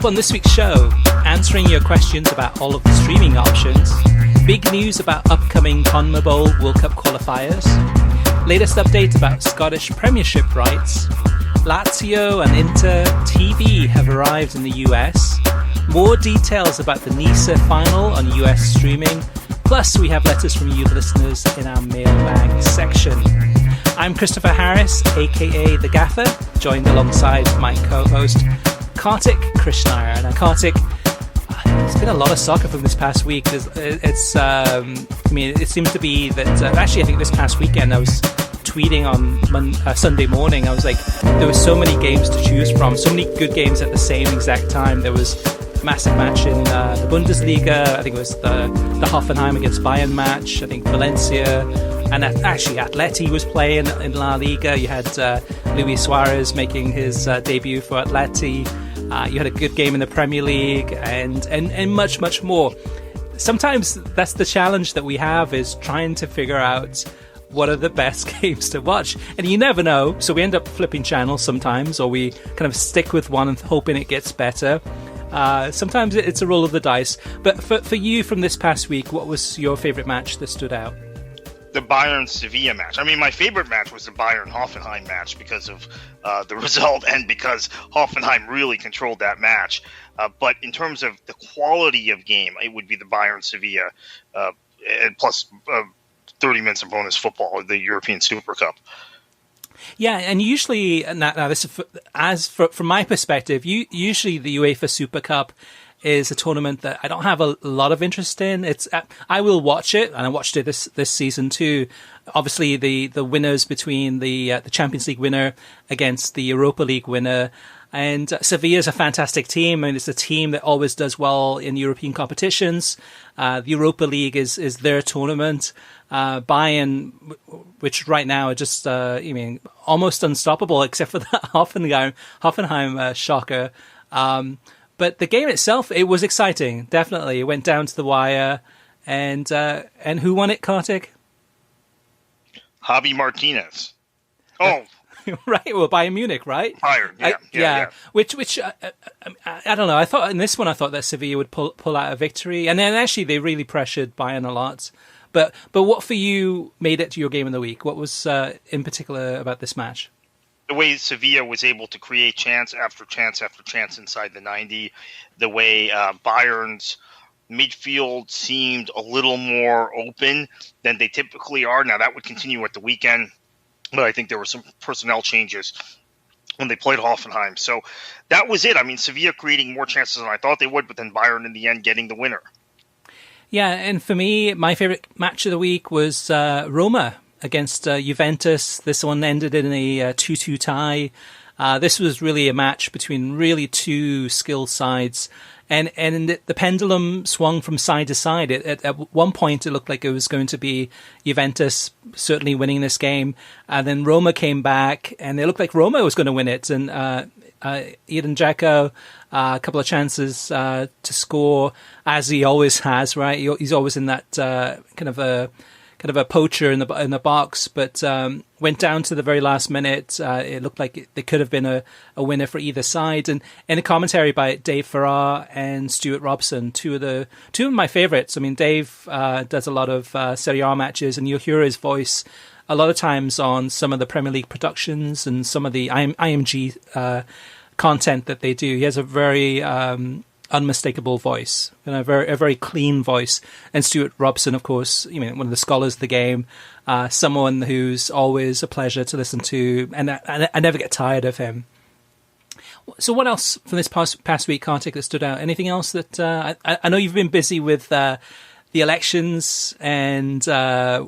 on this week's show, answering your questions about all of the streaming options, big news about upcoming CONMEBOL World Cup qualifiers, latest updates about Scottish Premiership rights, Lazio and Inter TV have arrived in the US, more details about the NISA final on US streaming, plus we have letters from you listeners in our Mailbag section. I'm Christopher Harris, aka The Gaffer, joined alongside my co-host Kartik Krishnaiyer. Now Kartik, there's been a lot of soccer from this past week. It seems to be that, actually I think this past weekend I was tweeting on Sunday morning, I was like, there were so many games to choose from, so many good games at the same exact time. There was a massive match in the Bundesliga, I think it was the Hoffenheim against Bayern match, I think Valencia, and actually Atleti was playing in La Liga. You had Luis Suarez making his debut for Atleti. You had a good game in the Premier League and much, much more. Sometimes that's the challenge that we have, is trying to figure out what are the best games to watch. And you never know, so we end up flipping channels sometimes, or we kind of stick with one and hoping it gets better. Sometimes it's a roll of the dice. But for you from this past week, what was your favourite match that stood out? The Bayern-Sevilla match. I mean, my favorite match was the Bayern-Hoffenheim match because of the result and because Hoffenheim really controlled that match. But in terms of the quality of game, it would be the Bayern-Sevilla plus 30 minutes of bonus football, the European Super Cup. Yeah, and usually, now this is from my perspective, usually the UEFA Super Cup is a tournament that I don't have a lot of interest in. I will watch it, and I watched it this season too. Obviously, the winners between the Champions League winner against the Europa League winner, and Sevilla is a fantastic team, and it's a team that always does well in European competitions. The Europa League is their tournament. Bayern, which right now are just almost unstoppable, except for that Hoffenheim shocker. But the game itself, it was exciting. Definitely, it went down to the wire. And who won it, Kartik? Javi Martinez. Oh, right. Well, Bayern Munich, right? Bayern, yeah. Which I don't know. I thought that Sevilla would pull out a victory, and then actually they really pressured Bayern a lot. But what for you made it to your game of the week? What was in particular about this match? The way Sevilla was able to create chance after chance after chance inside the 90, the way Bayern's midfield seemed a little more open than they typically are. Now, that would continue at the weekend, but I think there were some personnel changes when they played Hoffenheim. So that was it. I mean, Sevilla creating more chances than I thought they would, but then Bayern in the end getting the winner. Yeah, and for me, my favorite match of the week was Roma against Juventus. This one ended in a 2-2 tie. This was really a match between really two skilled sides, and the pendulum swung from side to side. At one point, it looked like it was going to be Juventus certainly winning this game, and then Roma came back, and it looked like Roma was going to win it. And Edin Dzeko, a couple of chances to score, as he always has. Right, he's always in that kind of a poacher in the box, but went down to the very last minute. It looked like there could have been a winner for either side. And in a commentary by Dave Farrar and Stuart Robson, two of my favourites. I mean, Dave does a lot of Serie A matches, and you'll hear his voice a lot of times on some of the Premier League productions and some of the IMG content that they do. He has a very unmistakable voice, a very clean voice. And Stuart Robson, of course, one of the scholars of the game, someone who's always a pleasure to listen to, and I never get tired of him. So what else from this past week, Kartik, that stood out? Anything else that I know you've been busy with the elections and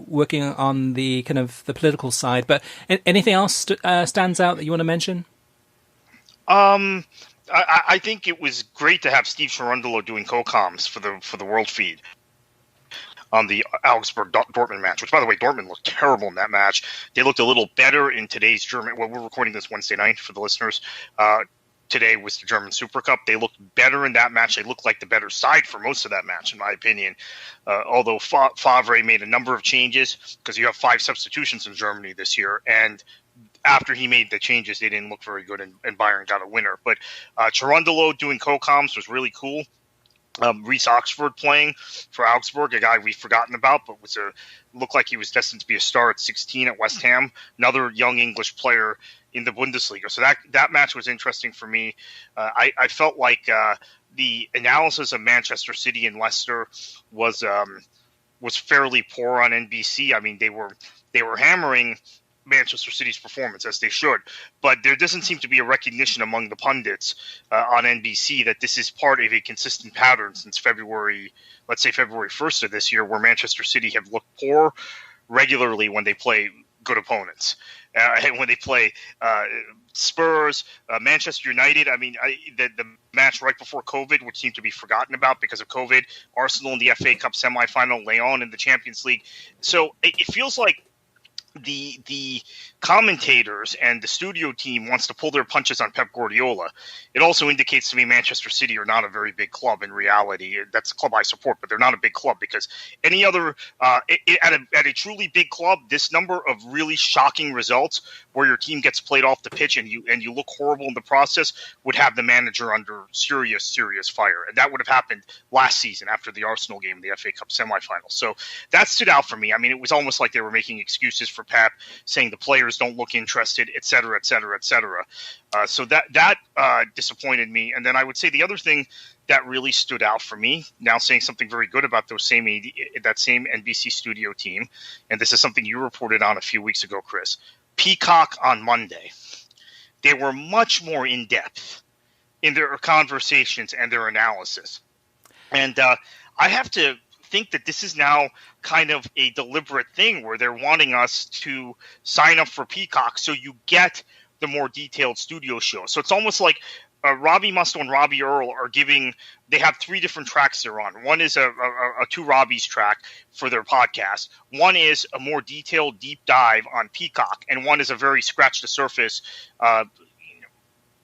working on the kind of the political side, but anything else stands out that you want to mention? I think it was great to have Steve Cherundolo doing co-coms for the World Feed on the Augsburg-Dortmund match, which, by the way, Dortmund looked terrible in that match. They looked a little better in today's German. Well, we're recording this Wednesday night for the listeners. Today was the German Super Cup. They looked better in that match. They looked like the better side for most of that match, in my opinion. Although Favre made a number of changes, because you have 5 substitutions in Germany this year, and after he made the changes, they didn't look very good, and Bayern got a winner. But Cherundolo doing co-coms was really cool. Reece Oxford playing for Augsburg, a guy we've forgotten about, but looked like he was destined to be a star at 16 at West Ham. Another young English player in the Bundesliga. So that match was interesting for me. I felt like the analysis of Manchester City and Leicester was fairly poor on NBC. I mean, they were hammering Manchester City's performance, as they should, but there doesn't seem to be a recognition among the pundits on NBC that this is part of a consistent pattern since February 1st of this year, where Manchester City have looked poor regularly when they play good opponents. And when they play Spurs, Manchester United, I mean, the match right before COVID, which seemed to be forgotten about because of COVID, Arsenal in the FA Cup semifinal, Lyon in the Champions League. So it feels like the commentators and the studio team wants to pull their punches on Pep Guardiola. It also indicates to me Manchester City are not a very big club in reality. That's a club I support, but they're not a big club, because any other at a truly big club, this number of really shocking results where your team gets played off the pitch and you look horrible in the process would have the manager under serious fire. And that would have happened last season after the Arsenal game in the FA Cup semifinal. So that stood out for me. I mean, it was almost like they were making excuses for Pep, saying the players don't look interested, et cetera, et cetera, et cetera. So that disappointed me. And then I would say the other thing that really stood out for me, now saying something very good about that same NBC studio team, and this is something you reported on a few weeks ago, Chris. Peacock on Monday, they were much more in depth in their conversations and their analysis. And I have to think that this is now kind of a deliberate thing where they're wanting us to sign up for Peacock so you get the more detailed studio show. So it's almost like Robbie Mustoe and Robbie Earl they have three different tracks they're on. One is a two Robbies track for their podcast. One is a more detailed deep dive on Peacock. And one is a very scratch the surface, a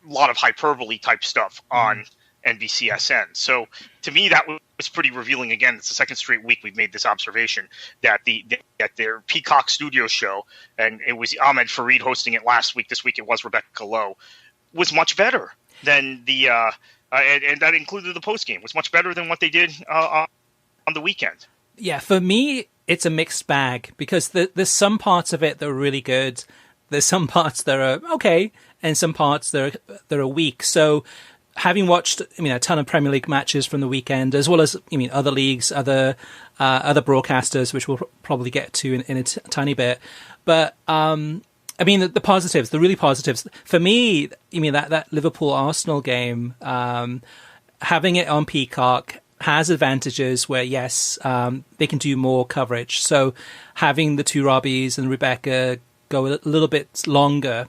lot of hyperbole type stuff on NBCSN. So to me, that was pretty revealing. Again, it's the second straight week we've made this observation that their Peacock studio show, and it was Ahmed Fareed hosting it last week. This week it was Rebecca Lowe, was much better than the and that included the post game, was much better than what they did on the weekend. Yeah, for me, it's a mixed bag, because there's some parts of it that are really good. There's some parts that are okay, and some parts that are weak. So having watched, a ton of Premier League matches from the weekend, as well as, other leagues, other broadcasters, which we'll probably get to in a tiny bit. But, the positives, the really positives, for me, that Liverpool-Arsenal game, having it on Peacock has advantages where, yes, they can do more coverage. So having the two Robbies and Rebecca go a little bit longer.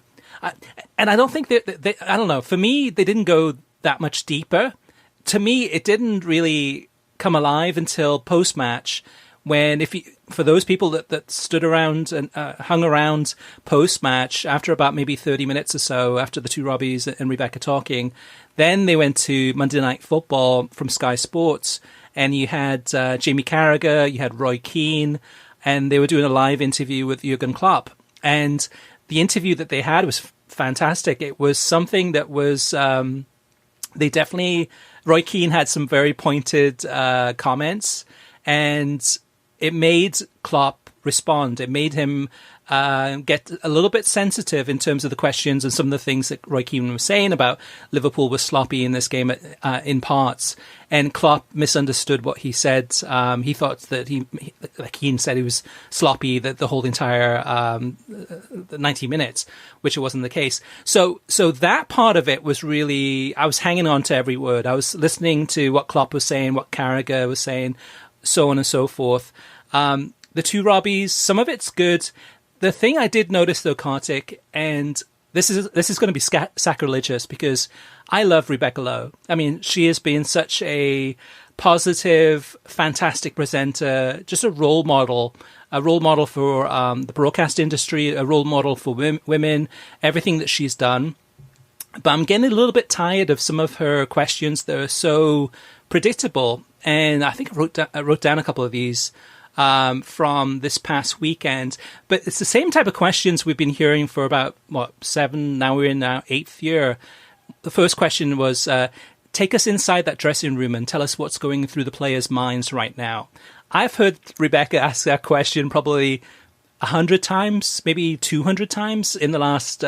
And I don't think that I don't know, for me, they didn't go that much deeper. To me, it didn't really come alive until post-match, when for those people that stood around and hung around post-match after about maybe 30 minutes or so after the two Robbies and Rebecca talking, then they went to Monday Night Football from Sky Sports, and you had Jamie Carragher, you had Roy Keane, and they were doing a live interview with Jurgen Klopp. And the interview that they had was fantastic. It was something that was Roy Keane had some very pointed comments, and it made Klopp respond. It made him get a little bit sensitive in terms of the questions and some of the things that Roy Keane was saying about Liverpool was sloppy in this game in parts. And Klopp misunderstood what he said. He thought that like Keane said, he was sloppy the whole entire 90 minutes, which it wasn't the case. So that part of it was really, I was hanging on to every word. I was listening to what Klopp was saying, what Carragher was saying, so on and so forth. The two Robbies, some of it's good. The thing I did notice, though, Kartik, and this is going to be sacrilegious, because I love Rebecca Lowe. She has been such a positive, fantastic presenter, just a role model for the broadcast industry, a role model for women, everything that she's done. But I'm getting a little bit tired of some of her questions that are so predictable. And I think I wrote down a couple of these. from this past weekend. But it's the same type of questions we've been hearing for about, 7, now we're in our 8th year. The first question was, take us inside that dressing room and tell us what's going through the players' minds right now. I've heard Rebecca ask that question probably 100 times, maybe 200 times in the last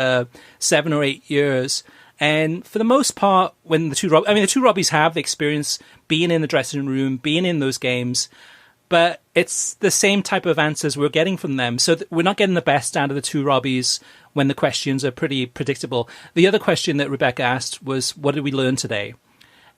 7 or 8 years. And for the most part, when the two Robbies have the experience being in the dressing room, being in those games, but it's the same type of answers we're getting from them. So we're not getting the best out of the two Robbies when the questions are pretty predictable. The other question that Rebecca asked was, what did we learn today?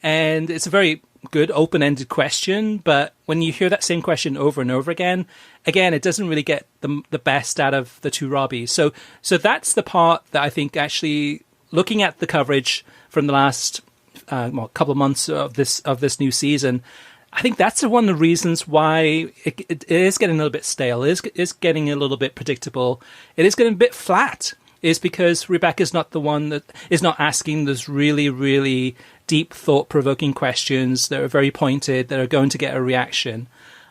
And it's a very good open-ended question, but when you hear that same question over and over again, it doesn't really get the best out of the two Robbies. So that's the part that I think actually, looking at the coverage from the last couple of months of this new season, I think that's one of the reasons why it is getting a little bit stale. It is getting a little bit predictable. It is getting a bit flat. Is because Rebecca's not the one that is not asking those really, really deep, thought-provoking questions that are very pointed, that are going to get a reaction.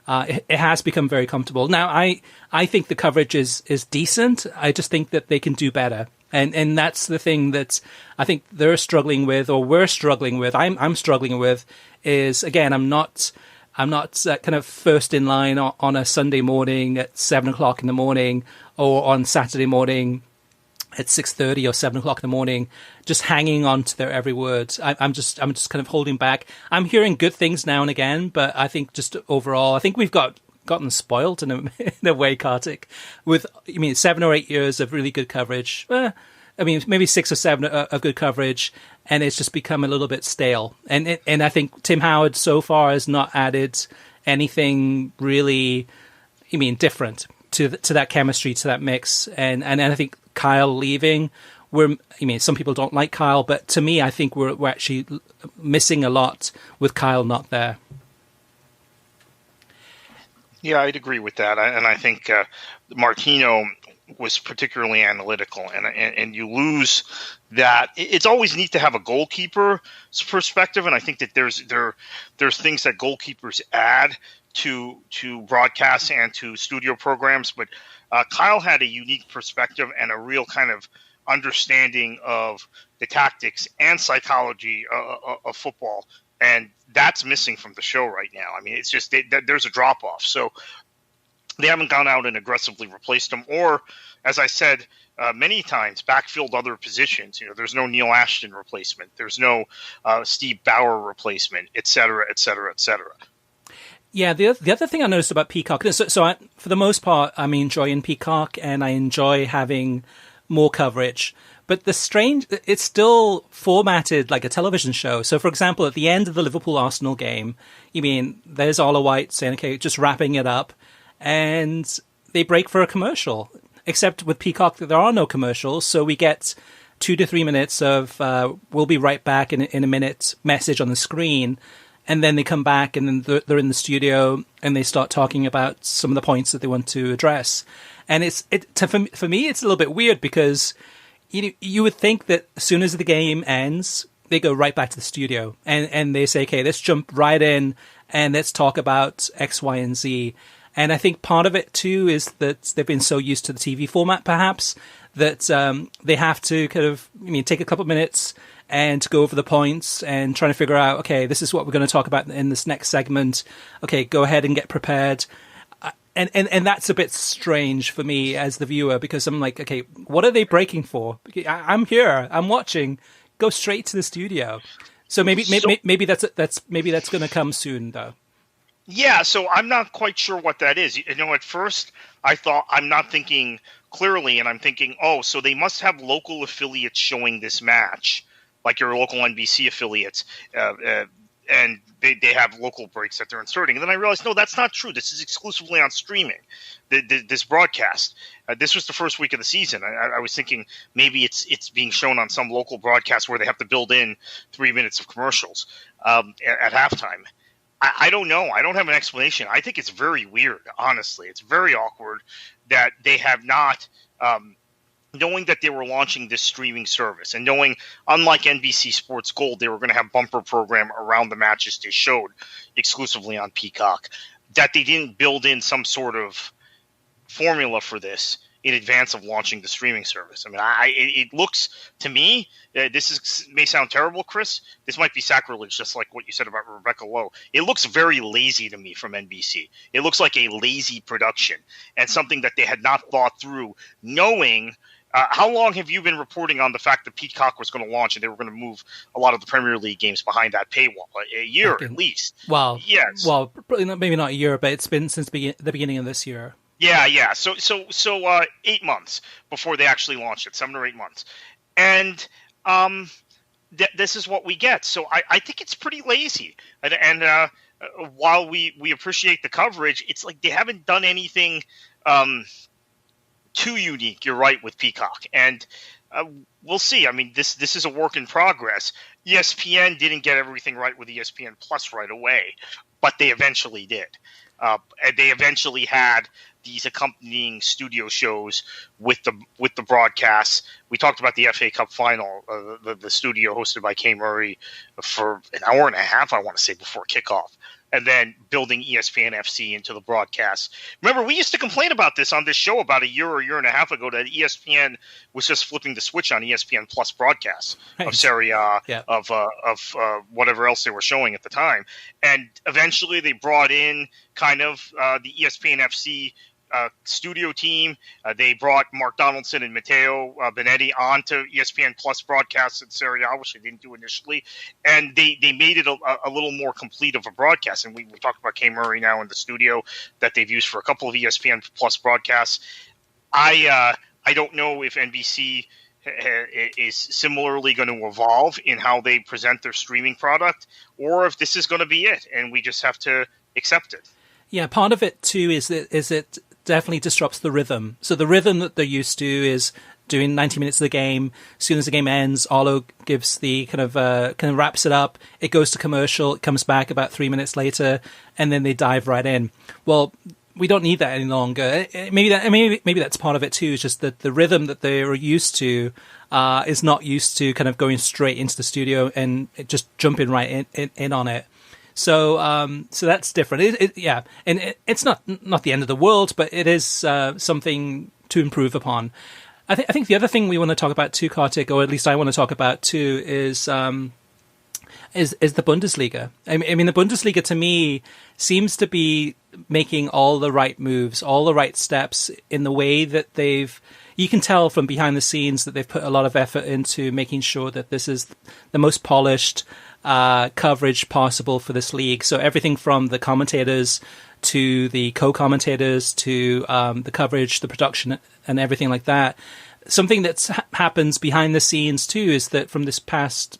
It has become very comfortable. Now, I think the coverage is decent. I just think that they can do better. And that's the thing that I think they're struggling with, or we're struggling with. I'm struggling with is, again, I'm not kind of first in line on a Sunday morning at 7:00 in the morning, or on Saturday morning at 6:30 or 7:00 in the morning, just hanging on to their every word. I'm just kind of holding back. I'm hearing good things now and again, but I think just overall, I think we've gotten spoilt in a way, Kartik, with 7 or 8 years of really good coverage. Maybe 6 or 7 of good coverage, and it's just become a little bit stale. And I think Tim Howard so far has not added anything really, different to that chemistry, to that mix. And I think Kyle leaving, some people don't like Kyle, but to me, I think we're actually missing a lot with Kyle not there. Yeah, I'd agree with that, and I think Martino was particularly analytical, and you lose that. It's always neat to have a goalkeeper's perspective, and I think that there's things that goalkeepers add to broadcasts and to studio programs, but Kyle had a unique perspective and a real kind of understanding of the tactics and psychology of football, and that's missing from the show right now. It's just there's a drop-off. So they haven't gone out and aggressively replaced him, or, as I said many times, backfilled other positions. There's no Neil Ashton replacement. There's no Steve Bauer replacement, et cetera, et cetera, et cetera. Yeah, the other thing I noticed about Peacock, so for the most part, I'm enjoying Peacock, and I enjoy having more coverage. But it's still formatted like a television show. So, for example, at the end of the Liverpool-Arsenal game, there's Ola White saying, okay, just wrapping it up, and they break for a commercial. Except with Peacock, there are no commercials, so we get 2 to 3 minutes of we'll be right back in a minute message on the screen. And then they come back, and then they're in the studio, and they start talking about some of the points that they want to address. And for me, it's a little bit weird because you would think that as soon as the game ends, they go right back to the studio, and they say, okay, let's jump right in and let's talk about X, Y, and Z. And I think part of it too is that they've been so used to the TV format, perhaps, that they have to kind of take a couple of minutes and to go over the points and trying to figure out, okay, this is what we're going to talk about in this next segment. Okay, go ahead and get prepared. And that's a bit strange for me as the viewer, because I'm like, okay, what are they breaking for? I'm here, I'm watching. Go straight to the studio. So maybe that's going to come soon, though. Yeah, so I'm not quite sure what that is. At first I thought, I'm not thinking clearly, and I'm thinking, oh, so they must have local affiliates showing this match, like your local NBC affiliates, and they have local breaks that they're inserting. And then I realized, no, that's not true. This is exclusively on streaming, this broadcast. This was the first week of the season. I was thinking maybe it's being shown on some local broadcast where they have to build in 3 minutes of commercials at halftime. I don't know. I don't have an explanation. I think it's very weird, honestly. It's very awkward that they have not knowing that they were launching this streaming service and knowing, unlike NBC Sports Gold, they were going to have bumper program around the matches they showed exclusively on Peacock. that they didn't build in some sort of formula for this in advance of launching the streaming service. I mean, it looks to me, may sound terrible, Chris. This might be sacrilege, just like what you said about Rebecca Lowe. It looks very lazy to me from NBC. It looks like a lazy production and something that they had not thought through, knowing. How long have you been reporting on the fact that Peacock was going to launch and they were going to move a lot of the Premier League games behind that paywall? A year at least. Well, yes. Well, maybe not a year, but it's been since the beginning of this year. Yeah. So 8 months before they actually launched it, 7 or 8 months, and this is what we get. So I think it's pretty lazy, and while we appreciate the coverage, it's like they haven't done anything too unique. You're right with Peacock, and we'll see. I mean, this is a work in progress. ESPN didn't get everything right with ESPN Plus right away, but they eventually did. And they eventually had these accompanying studio shows with the broadcasts. We talked about the FA Cup final, the studio hosted by Kay Murray for an hour and a half, I want to say, before kickoff. And then building ESPN FC into the broadcast. Remember, we used to complain about this on this show about a year and a half ago, that ESPN was just flipping the switch on ESPN Plus broadcasts of Serie A, of whatever else they were showing at the time. And eventually they brought in kind of the ESPN FC studio team. They brought Mark Donaldson and Matteo Benetti onto ESPN Plus broadcasts at Serie A, which they didn't do initially, and they made it a little more complete of a broadcast. And we talked about Kay Murray now in the studio that they've used for a couple of ESPN Plus broadcasts. I don't know if NBC is similarly going to evolve in how they present their streaming product, or if this is going to be it, and we just have to accept it. Yeah, part of it too is it definitely disrupts the rhythm. So the rhythm that they're used to is doing 90 minutes of the game. As soon as the game ends, Arlo gives the kind of wraps it up. It goes to commercial. It comes back about 3 minutes later, and then they dive right in. Well, we don't need that any longer. Maybe that's part of it too. It's just that the rhythm that they're used to is not used to kind of going straight into the studio and just jumping right in on it. So that's different. And it's not the end of the world, but it is something to improve upon. I think the other thing we want to talk about too, Kartik, or at least I want to talk about too, is the Bundesliga. I mean, the Bundesliga to me seems to be making all the right moves, all the right steps in the way that you can tell from behind the scenes that they've put a lot of effort into making sure that this is the most polished coverage possible for this league. So everything from the commentators to the co-commentators to the coverage, the production, and everything like that. Something that happens behind the scenes too is that from this past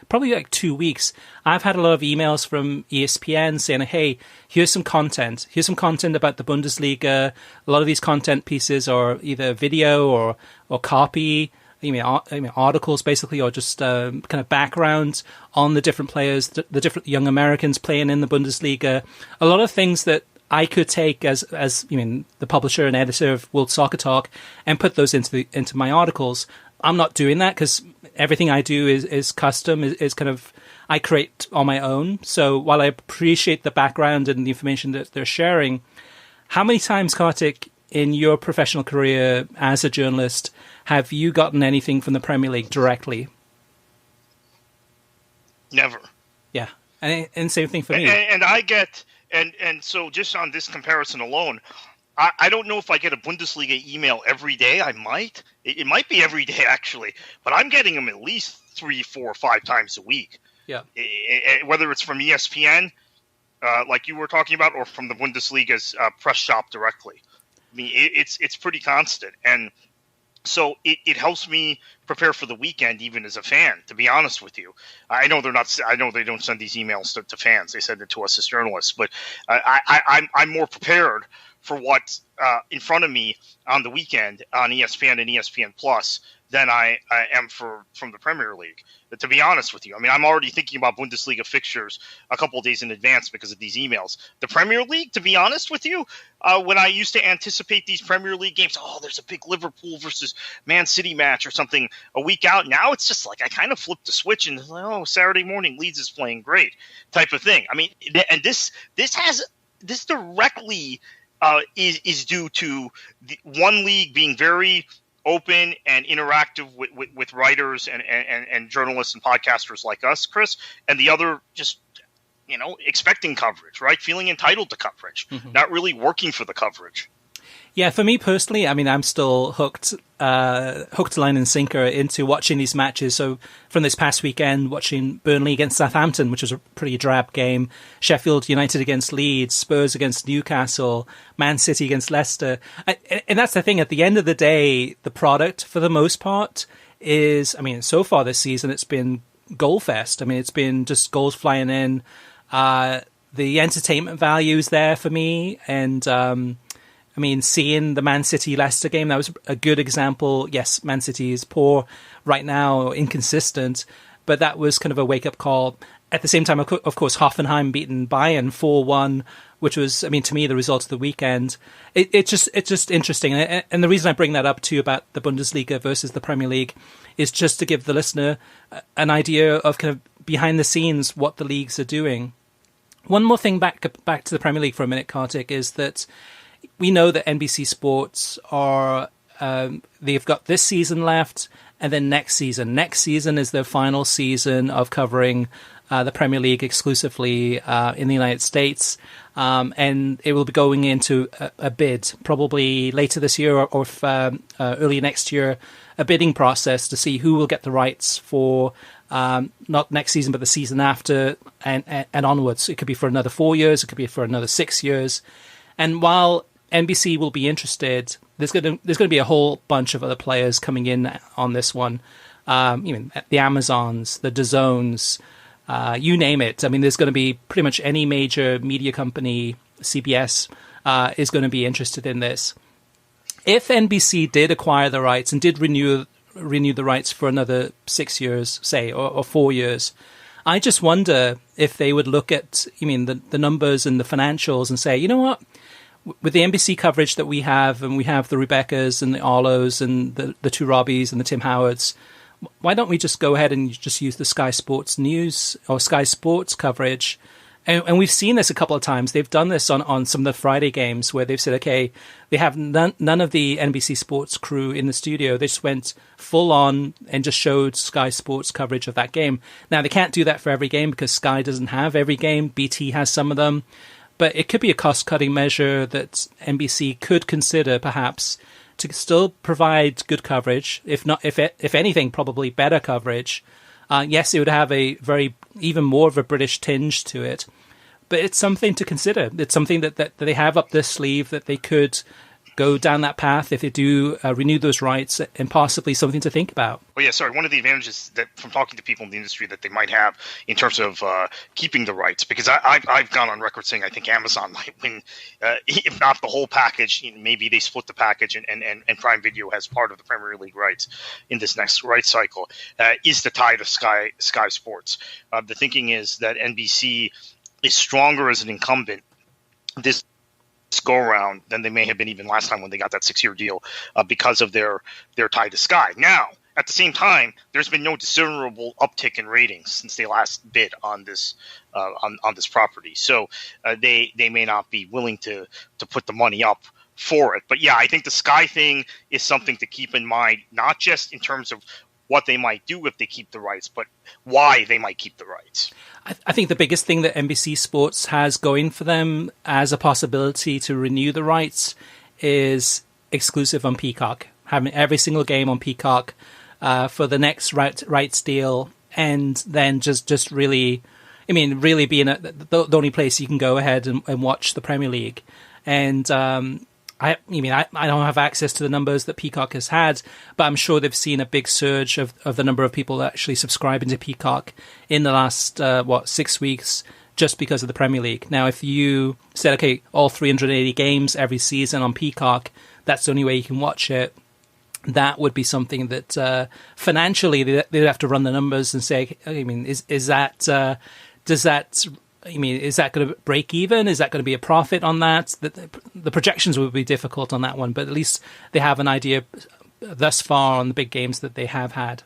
probably 2 weeks, I've had a lot of emails from ESPN saying, "Hey, here's some content. Here's some content about the Bundesliga." A lot of these content pieces are either video or copy. I mean, articles basically, or just kind of background on the different players, the different young Americans playing in the Bundesliga. A lot of things that I could take as the publisher and editor of World Soccer Talk and put those into my articles. I'm not doing that because everything I do is custom, is kind of I create on my own. So while I appreciate the background and the information that they're sharing, how many times, Kartik, in your professional career as a journalist, have you gotten anything from the Premier League directly? Never. Yeah, and same thing for me. And I get, and so just on this comparison alone, I don't know if I get a Bundesliga email every day. I might. It might be every day, actually. But I'm getting them at least 3, 4, 5 times a week. Yeah. Whether it's from ESPN, like you were talking about, or from the Bundesliga's press shop directly. I mean, it's pretty constant. And so it helps me prepare for the weekend, even as a fan, to be honest with you. I know they don't send these emails to fans. They send it to us as journalists. But I'm more prepared for what's in front of me on the weekend on ESPN and ESPN Plus than I am from the Premier League, to be honest with you. I mean, I'm already thinking about Bundesliga fixtures a couple of days in advance because of these emails. The Premier League, to be honest with you, when I used to anticipate these Premier League games, there's a big Liverpool versus Man City match or something a week out. Now it's just like I kind of flipped the switch and Saturday morning Leeds is playing great type of thing. I mean, and this has this directly is due to the one league being very open and interactive with writers and journalists and podcasters like us, Chris, and the other just, expecting coverage, right? Feeling entitled to coverage, not really working for the coverage. Yeah, for me personally, I mean, I'm still hooked, line and sinker into watching these matches. So from this past weekend, watching Burnley against Southampton, which was a pretty drab game, Sheffield United against Leeds, Spurs against Newcastle, Man City against Leicester. And that's the thing, at the end of the day, the product, for the most part, is, I mean, so far this season, it's been goal fest. I mean, it's been just goals flying in. The entertainment value is there for me. And, I mean, seeing the Man City-Leicester game, that was a good example. Yes, Man City is poor right now, inconsistent, but that was kind of a wake-up call. At the same time, of course, Hoffenheim beaten Bayern 4-1, which was, I mean, to me, the result of the weekend. It's just interesting. And the reason I bring that up, too, about the Bundesliga versus the Premier League is just to give the listener an idea of kind of behind the scenes what the leagues are doing. One more thing back to the Premier League for a minute, Kartik, is that we know that NBC Sports are, they've got this season left, and then next season. Next season is their final season of covering the Premier League exclusively in the United States. And it will be going into a bid, probably later this year or early next year, a bidding process to see who will get the rights for not next season, but the season after and onwards. It could be for another 4 years. It could be for another 6 years. And while NBC will be interested, there's going to be a whole bunch of other players coming in on this one. The Amazons, the DAZNs, you name it. I mean, there's going to be pretty much any major media company, CBS, is going to be interested in this. If NBC did acquire the rights and did renew the rights for another 6 years, say, or 4 years, I just wonder if they would look at, the numbers and the financials and say, you know what? With the NBC coverage that we have, and we have the Rebeccas and the Arlos and the two Robbies and the Tim Howards, why don't we just go ahead and just use the Sky Sports News or Sky Sports coverage? And we've seen this a couple of times. They've done this on some of the Friday games where they've said, okay, they have none of the NBC Sports crew in the studio. They just went full on and just showed Sky Sports coverage of that game. Now, they can't do that for every game because Sky doesn't have every game. BT has some of them. But it could be a cost-cutting measure that NBC could consider, perhaps, to still provide good coverage, if anything, probably better coverage. Yes, it would have even more of a British tinge to it, but it's something to consider. It's something that they have up their sleeve that they could go down that path if they do renew those rights, and possibly something to think about. Well, yeah, sorry. One of the advantages that from talking to people in the industry that they might have in terms of keeping the rights, because I've gone on record saying I think Amazon might win, if not the whole package. Maybe they split the package, and Prime Video has part of the Premier League rights in this next rights cycle. Is the tie to Sky Sports? The thinking is that NBC is stronger as an incumbent this go around than they may have been even last time when they got that 6-year deal because of their tie to Sky. Now, at the same time, there's been no discernible uptick in ratings since they last bid on this on this property. So they may not be willing to put the money up for it. But yeah, I think the Sky thing is something to keep in mind, not just in terms of what they might do if they keep the rights, but why they might keep the rights. I think the biggest thing that NBC Sports has going for them as a possibility to renew the rights is exclusive on Peacock, having every single game on Peacock for the next rights deal, and then just really, really being the only place you can go ahead and watch the Premier League. And I don't have access to the numbers that Peacock has had, but I'm sure they've seen a big surge of the number of people that actually subscribing to Peacock in the last 6 weeks, just because of the Premier League. Now, if you said, okay, all 380 games every season on Peacock, that's the only way you can watch it, that would be something that financially they'd have to run the numbers and say, is that going to break even? Is that going to be a profit on that? The projections would be difficult on that one, but at least they have an idea thus far on the big games that they have had.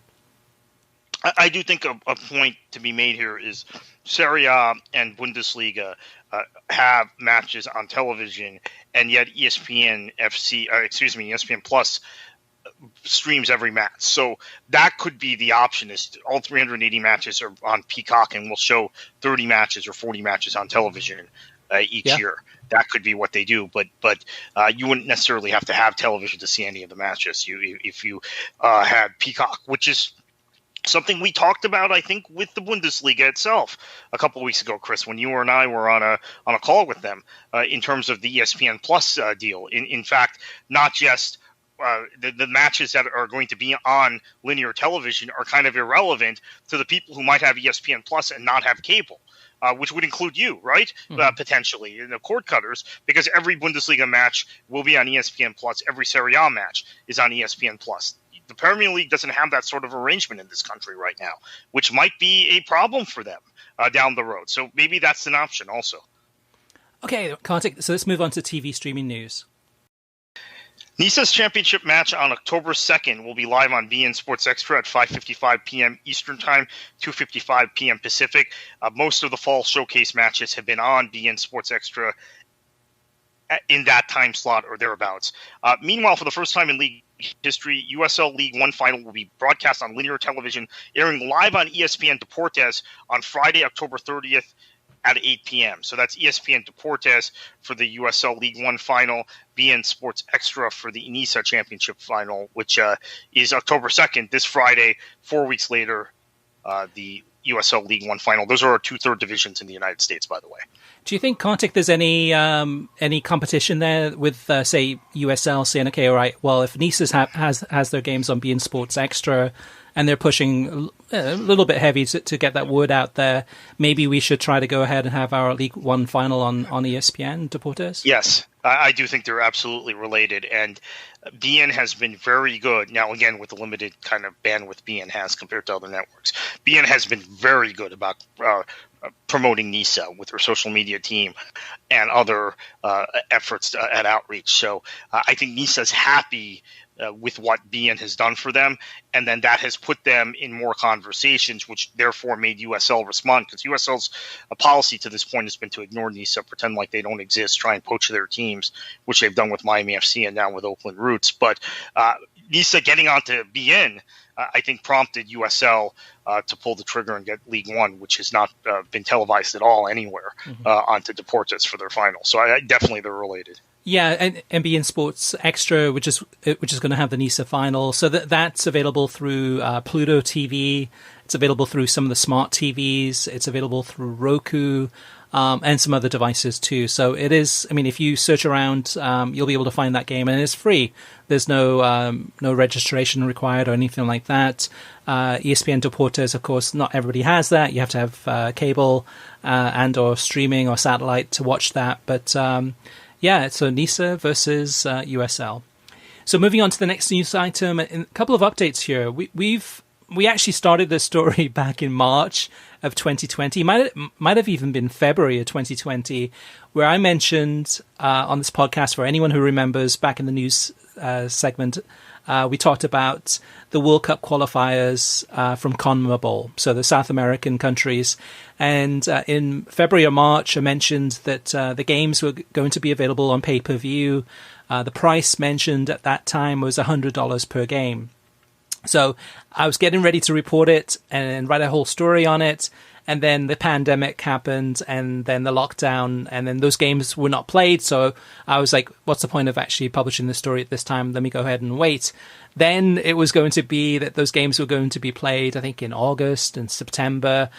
I do think a point to be made here is Serie A and Bundesliga have matches on television, and yet ESPN Plus streams every match. So that could be the option: is all 380 matches are on Peacock, and we'll show 30 matches or 40 matches on television each year. That could be what they do, but you wouldn't necessarily have to have television to see any of the matches. If you had Peacock, which is something we talked about, I think, with the Bundesliga itself a couple of weeks ago, Chris, when you and I were on a call with them in terms of the ESPN Plus deal. In fact, not just the matches that are going to be on linear television are kind of irrelevant to the people who might have ESPN Plus and not have cable. Which would include you, right? Potentially, the cord cutters, because every Bundesliga match will be on ESPN Plus. Every Serie A match is on ESPN Plus. The Premier League doesn't have that sort of arrangement in this country right now, which might be a problem for them down the road. So maybe that's an option also. Okay, Kartik, so let's move on to TV streaming news. NISA's championship match on October 2nd will be live on beIN Sports Extra at 5:55 p.m. Eastern Time, 2:55 p.m. Pacific. Most of the fall showcase matches have been on beIN Sports Extra in that time slot or thereabouts. Meanwhile, for the first time in league history, Usl League One Final will be broadcast on linear television, airing live on ESPN Deportes on Friday, October 30th at 8 p.m. So that's ESPN Deportes for the USL League One Final, beIN Sports Extra for the NISA Championship Final, which is October 2nd, this Friday, 4 weeks later, the USL League One Final. Those are our two third divisions in the United States, by the way. Do you think, Kartik, there's any competition there with, say, USL saying, okay, all right, well, if NISA has their games on beIN Sports Extra and they're pushing a little bit heavy to get that word out there, maybe we should try to go ahead and have our League One Final on ESPN Deportes? Yes, I do think they're absolutely related, and beIN has been very good. Now, again, with the limited kind of bandwidth beIN has compared to other networks, beIN has been very good about promoting NISA with their social media team and other efforts at outreach. So I think NISA's happy with what beIN has done for them, and then that has put them in more conversations, which therefore made USL respond, because USL's policy to this point has been to ignore NISA, pretend like they don't exist, try and poach their teams, which they've done with Miami FC and now with Oakland Roots. But NISA getting onto beIN, I think, prompted USL to pull the trigger and get League One, which has not been televised at all anywhere, onto Deportes for their final. So definitely they're related. Yeah, and beIN Sports Extra, which is going to have the NISA final. So that's available through Pluto TV. It's available through some of the smart TVs. It's available through Roku and some other devices too. So it is. I mean, if you search around, you'll be able to find that game, and it's free. There's no registration required or anything like that. ESPN Deportes, of course, not everybody has that. You have to have cable and or streaming or satellite to watch that, but. Yeah, so NISA versus USL. So moving on to the next news item, a couple of updates here. We actually started this story back in March of 2020. Might have even been February of 2020, where I mentioned on this podcast, for anyone who remembers, back in the news segment, we talked about the World Cup qualifiers from CONMEBOL, so the South American countries. And in February or March, I mentioned that the games were going to be available on pay-per-view. The price mentioned at that time was $100 per game. So I was getting ready to report it and write a whole story on it. And then the pandemic happened, and then the lockdown, and then those games were not played. So I was like, what's the point of actually publishing this story at this time? Let me go ahead and wait. Then it was going to be that those games were going to be played, I think, in August and September.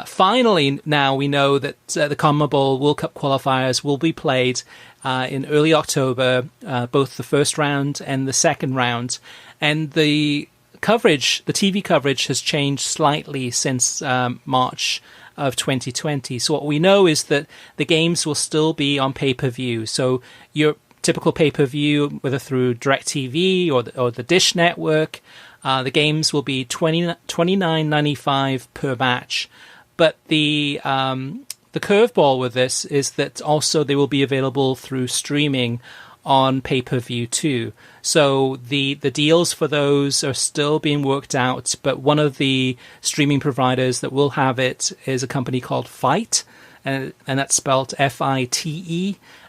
Finally, now we know that the CONMEBOL World Cup qualifiers will be played in early October, both the first round and the second round. And the coverage, the TV coverage, has changed slightly since March of 2020. So what we know is that the games will still be on pay-per-view. So your typical pay-per-view, whether through DirecTV or the Dish Network, the games will be $29.95 per match. But the curveball with this is that also they will be available through streaming on pay-per-view too. So the deals for those are still being worked out, but one of the streaming providers that will have it is a company called Fight, and that's spelled Fite,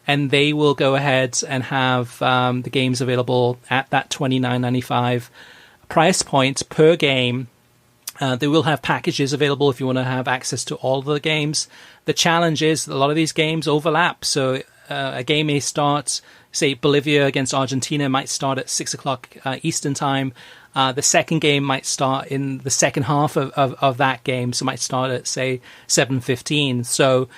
and they will go ahead and have the games available at that $29.95 price point per game. They will have packages available if you want to have access to all of the games. The challenge is that a lot of these games overlap, so a game may start, say, Bolivia against Argentina might start at 6 o'clock Eastern time. The second game might start in the second half of that game, so it might start at, say, 7:15. So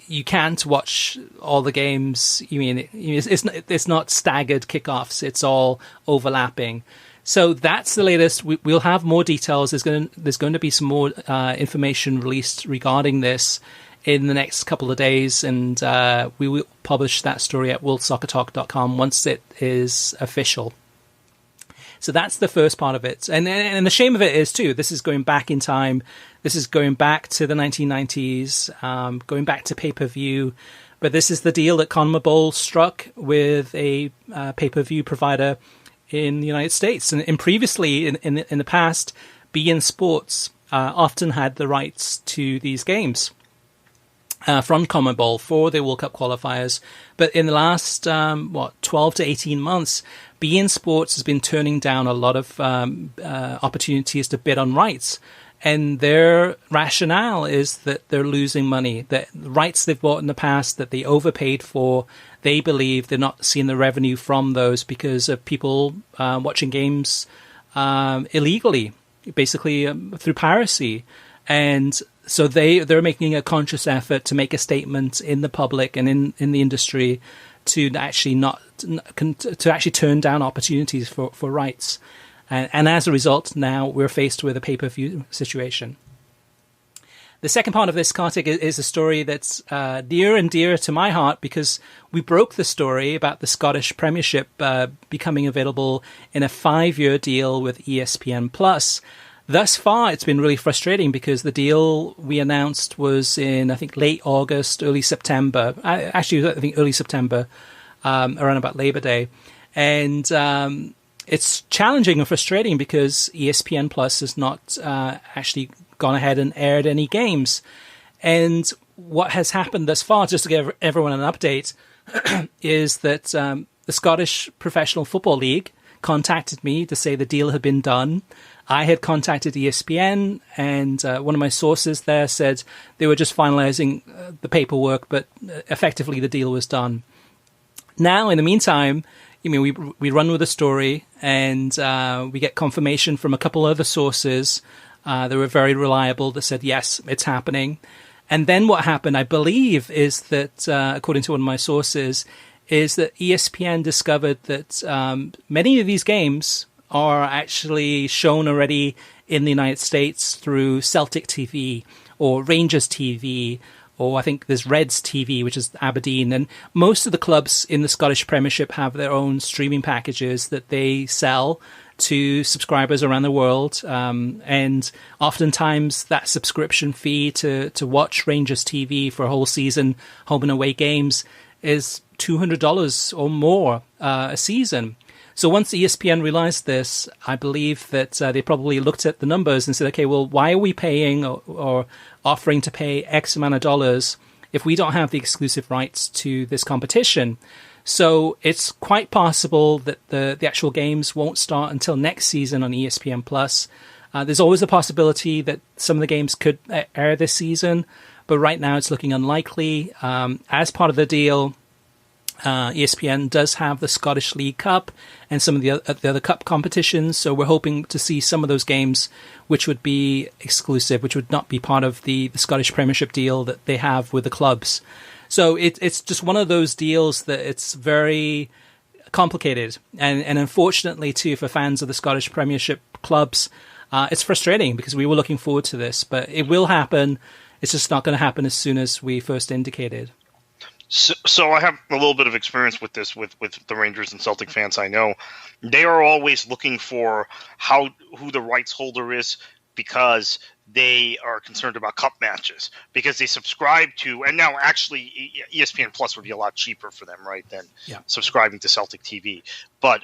you can't watch all the games. It's not staggered kickoffs. It's all overlapping. So that's the latest. We'll have more details. There's going to be some more information released regarding this in the next couple of days, and we will publish that story at worldsoccertalk.com once it is official. So that's the first part of it. And the shame of it is, too, this is going back in time. This is going back to the 1990s, going back to pay-per-view. But this is the deal that CONMEBOL struck with a pay-per-view provider in the United States. And previously, in the past, beIN Sports often had the rights to these games from CONMEBOL for the World Cup qualifiers. But in the last, 12 to 18 months, beIN Sports has been turning down a lot of opportunities to bid on rights. And their rationale is that they're losing money, that the rights they've bought in the past that they overpaid for, they believe they're not seeing the revenue from those because of people watching games illegally, basically through piracy. And so they're making a conscious effort to make a statement in the public and in the industry to actually turn down opportunities for rights. And as a result, now we're faced with a pay-per-view situation. The second part of this, Kartik, is a story that's near and dear to my heart because we broke the story about the Scottish Premiership becoming available in a 5-year deal with ESPN+. Thus far, it's been really frustrating because the deal we announced was in, I think, late August, early September. I think early September, around about Labor Day. And it's challenging and frustrating because ESPN Plus has not actually gone ahead and aired any games. And what has happened thus far, just to give everyone an update, is that the Scottish Professional Football League contacted me to say the deal had been done. I had contacted ESPN, and one of my sources there said they were just finalizing the paperwork, but effectively the deal was done. Now, in the meantime, we run with the story, and we get confirmation from a couple other sources that were very reliable that said, yes, it's happening. And then what happened, I believe, is that, according to one of my sources, is that ESPN discovered that many of these games are actually shown already in the United States through Celtic TV or Rangers TV, or I think there's Reds TV, which is Aberdeen. And most of the clubs in the Scottish Premiership have their own streaming packages that they sell to subscribers around the world. And oftentimes that subscription fee to watch Rangers TV for a whole season, home and away games, is $200 or more a season. So once ESPN realized this, I believe that they probably looked at the numbers and said, okay, well, why are we paying or offering to pay X amount of dollars if we don't have the exclusive rights to this competition? So it's quite possible that the actual games won't start until next season on ESPN+. There's always a possibility that some of the games could air this season, but right now it's looking unlikely. As part of the deal, ESPN does have the Scottish League Cup and some of the other cup competitions, so we're hoping to see some of those games which would be exclusive, which would not be part of the Scottish Premiership deal that they have with the clubs. So it's just one of those deals that it's very complicated, and unfortunately too for fans of the Scottish Premiership clubs, it's frustrating because we were looking forward to this, but it will happen. It's just not going to happen as soon as we first indicated. So I have a little bit of experience with this with the Rangers and Celtic fans I know. They are always looking for who the rights holder is because they are concerned about cup matches, because they subscribe to, and now actually ESPN Plus would be a lot cheaper for them, right, than subscribing to Celtic TV. But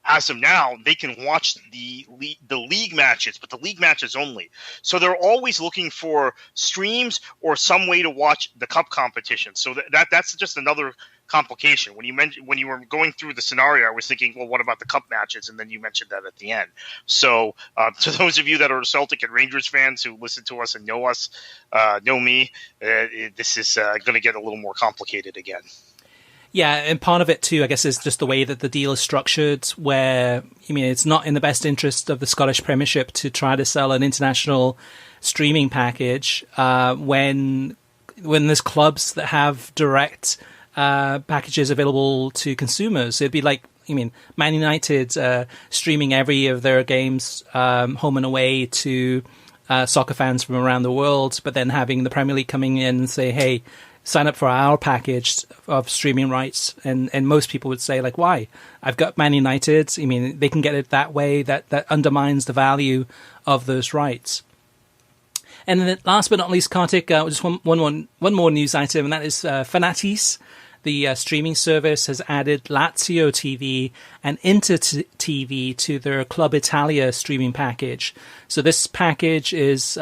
as of now, they can watch the league matches, but the league matches only. So they're always looking for streams or some way to watch the cup competition. So that's just another complication. When you were going through the scenario, I was thinking, well, what about the cup matches? And then you mentioned that at the end. So to those of you that are Celtic and Rangers fans who listen to us and know me, this is going to get a little more complicated again. Yeah, and part of it too, I guess, is just the way that the deal is structured, where, it's not in the best interest of the Scottish Premiership to try to sell an international streaming package when there's clubs that have direct packages available to consumers. It'd be like, Man United streaming every of their games home and away to soccer fans from around the world, but then having the Premier League coming in and say, hey, sign up for our package of streaming rights. And most people would say, like, why? I've got Man United. They can get it that way. That undermines the value of those rights. And then last but not least, Kartik, just one more news item, and that is Fanatis. The streaming service has added Lazio TV and Inter TV to their Club Italia streaming package. So this package is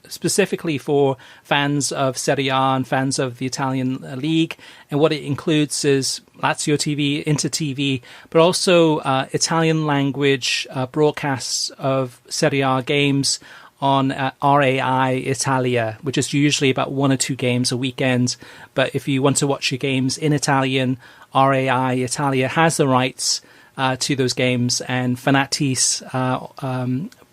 specifically for fans of Serie A and fans of the Italian league. And what it includes is Lazio TV, Inter TV, but also Italian language broadcasts of Serie A games on RAI Italia, which is usually about 1 or 2 games a weekend. But if you want to watch your games in Italian, RAI Italia has the rights to those games, and Fanatis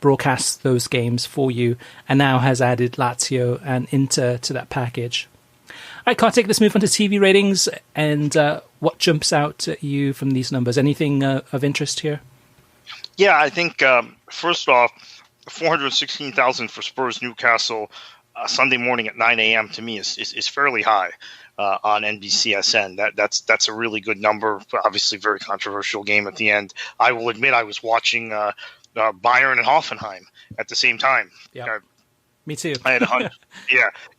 broadcasts those games for you, and now has added Lazio and Inter to that package. All right, Kartik, let's move on to TV ratings, and what jumps out at you from these numbers? Anything of interest here? Yeah, I think first off, 416,000 for Spurs Newcastle Sunday morning at 9 a.m. to me is fairly high on NBCSN. That's a really good number. Obviously, very controversial game at the end. I will admit I was watching Bayern and Hoffenheim at the same time. Yeah, me too. I had 100.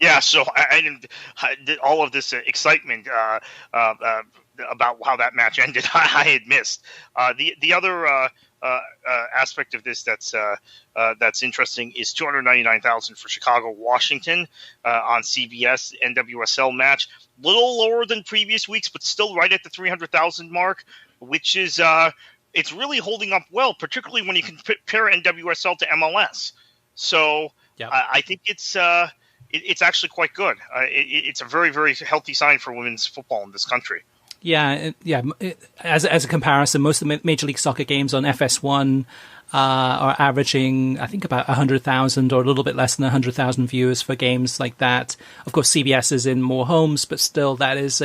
Yeah. So I did all of this excitement about how that match ended. I had missed the other. Aspect of this that's interesting is 299,000 for Chicago Washington on CBS NWSL match. Little lower than previous weeks, but still right at the 300,000 mark, which is it's really holding up well, particularly when you compare NWSL to MLS. So I think it's actually quite good. It's a very, very healthy sign for women's football in this country. Yeah. As a comparison, most of the Major League Soccer games on FS1 are averaging, I think, about 100,000 or a little bit less than 100,000 viewers for games like that. Of course, CBS is in more homes, but still, that is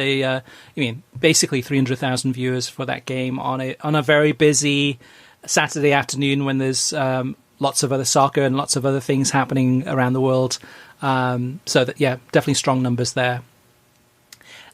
basically 300,000 viewers for that game on a very busy Saturday afternoon when there's lots of other soccer and lots of other things happening around the world. Definitely strong numbers there.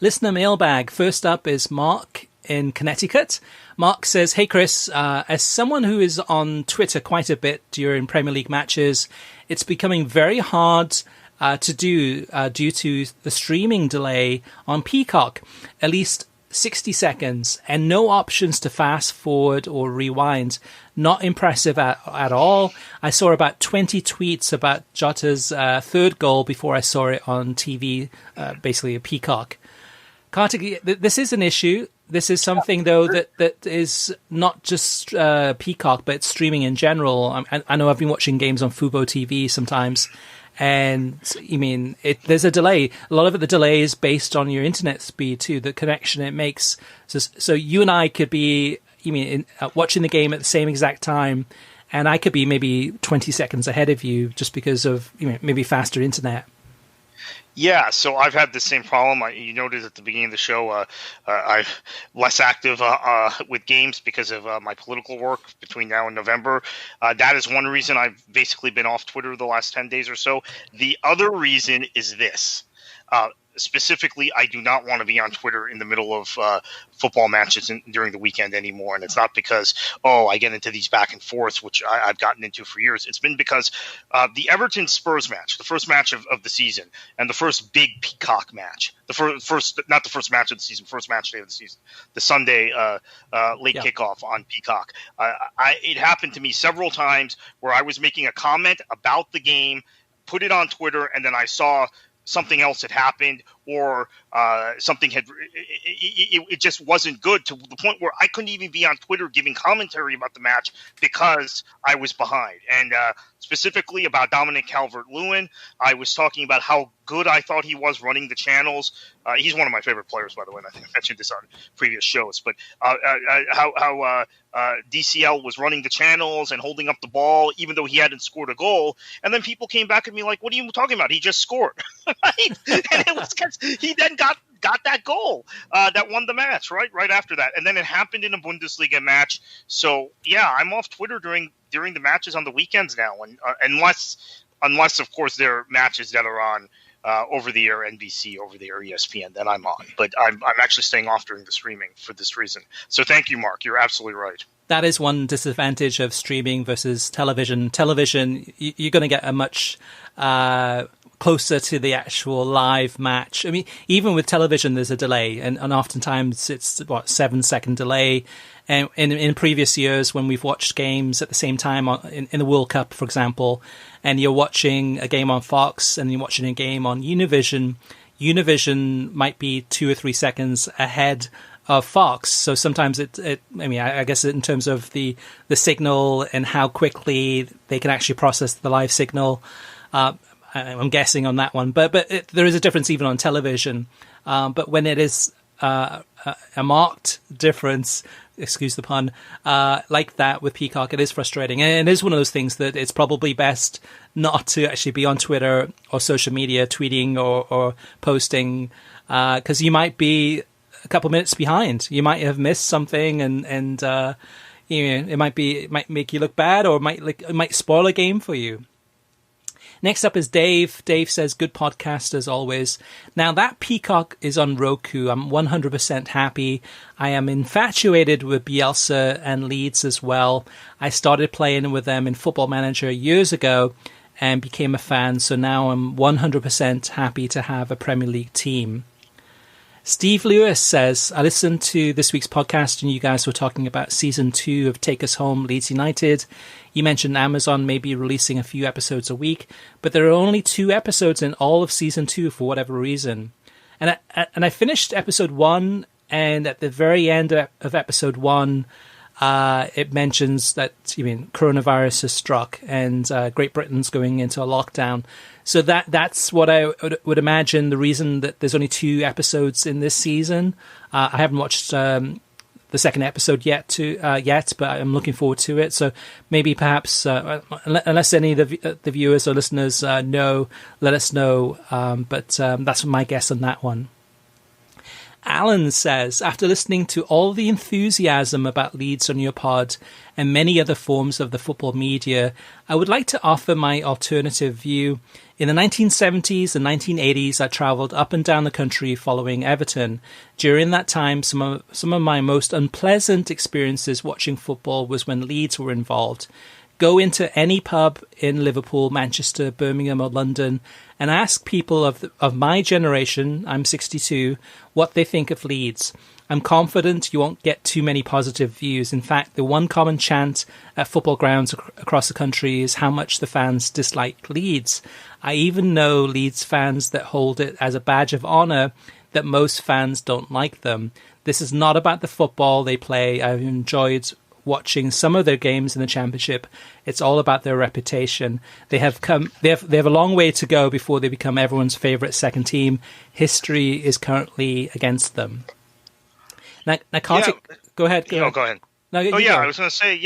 Listener mailbag. First up is Mark in Connecticut. Mark says, hey, Chris, as someone who is on Twitter quite a bit during Premier League matches, it's becoming very hard to do due to the streaming delay on Peacock. At least 60 seconds and no options to fast forward or rewind. Not impressive at all. I saw about 20 tweets about Jota's third goal before I saw it on TV, basically a Peacock. Kartik, this is an issue. This is something, though, that is not just Peacock, but streaming in general. I know I've been watching games on Fubo TV sometimes, and there's a delay. A lot of the delay is based on your internet speed, too, the connection it makes. So you and I could be watching the game at the same exact time, and I could be maybe 20 seconds ahead of you just because of maybe faster internet. Yeah, so I've had the same problem. You noticed at the beginning of the show, I'm less active with games because of my political work between now and November. That is one reason I've basically been off Twitter the last 10 days or so. The other reason is this. specifically, I do not want to be on Twitter in the middle of football matches during the weekend anymore. And it's not because, I get into these back and forths, which I've gotten into for years. It's been because the Everton-Spurs match, the first match of the season, and the first big Peacock match, not the first match of the season, first match day of the season, the Sunday late kickoff on Peacock. It happened to me several times where I was making a comment about the game, put it on Twitter, and then I saw something else had happened, or something had it just wasn't good, to the point where I couldn't even be on Twitter giving commentary about the match because I was behind. And specifically about Dominic Calvert-Lewin, I was talking about how good I thought he was running the channels. He's one of my favorite players, by the way, and I think I mentioned this on previous shows. But how DCL was running the channels and holding up the ball, even though he hadn't scored a goal. And then people came back at me like, "What are you talking about? He just scored." Right? And it was because he then got that goal that won the match right after that. And then it happened in a Bundesliga match. So yeah, I'm off Twitter during the matches on the weekends now, and unless of course there are matches that are on over the air NBC, over the air ESPN, then I'm on. But I'm actually staying off during the streaming for this reason. So thank you, Mark. You're absolutely right. That is one disadvantage of streaming versus television. Television, you're going to get a much closer to the actual live match. I mean, even with television, there's a delay, and oftentimes it's 7-second delay. And in previous years, when we've watched games at the same time in the World Cup, for example, and you're watching a game on Fox and you're watching a game on Univision might be 2 or 3 seconds ahead of Fox. So sometimes I guess in terms of the signal and how quickly they can actually process the live signal, I'm guessing on that one, but there is a difference even on television. But when it is a marked difference, excuse the pun, like that with Peacock, it is frustrating. And it is one of those things that it's probably best not to actually be on Twitter or social media tweeting or posting, because you might be a couple minutes behind. You might have missed something, and it might make you look bad, or it might spoil a game for you. Next up is Dave. Dave says, "Good podcast as always. Now that Peacock is on Roku, I'm 100% happy. I am infatuated with Bielsa and Leeds as well. I started playing with them in Football Manager years ago and became a fan, so now I'm 100% happy to have a Premier League team." Steve Lewis says, "I listened to this week's podcast and you guys were talking about season 2 of Take Us Home, Leeds United. You mentioned Amazon may be releasing a few episodes a week, but there are only 2 episodes in all of season 2 for whatever reason. And I finished episode 1, and at the very end of episode 1, it mentions that coronavirus has struck and Great Britain's going into a lockdown. So that's what I would imagine the reason that there's only 2 episodes in this season. I haven't watched the second episode yet, but I'm looking forward to it. So maybe perhaps, unless any of the viewers or listeners know, let us know. But that's my guess on that one. Alan says, "After listening to all the enthusiasm about Leeds on your pod and many other forms of the football media, I would like to offer my alternative view. In the 1970s and 1980s, I travelled up and down the country following Everton. During that time, some of my most unpleasant experiences watching football was when Leeds were involved. Go into any pub in Liverpool, Manchester, Birmingham or London and ask people of my generation, I'm 62, what they think of Leeds. I'm confident you won't get too many positive views. In fact, the one common chant at football grounds across the country is how much the fans dislike Leeds. I even know Leeds fans that hold it as a badge of honour that most fans don't like them. This is not about the football they play. I've enjoyed watching some of their games in the Championship. It's all about their reputation. They have a long way to go before they become everyone's favourite second team. History is currently against them." Now Kartik, go ahead. Go ahead. No, Oh yeah, I was going to say,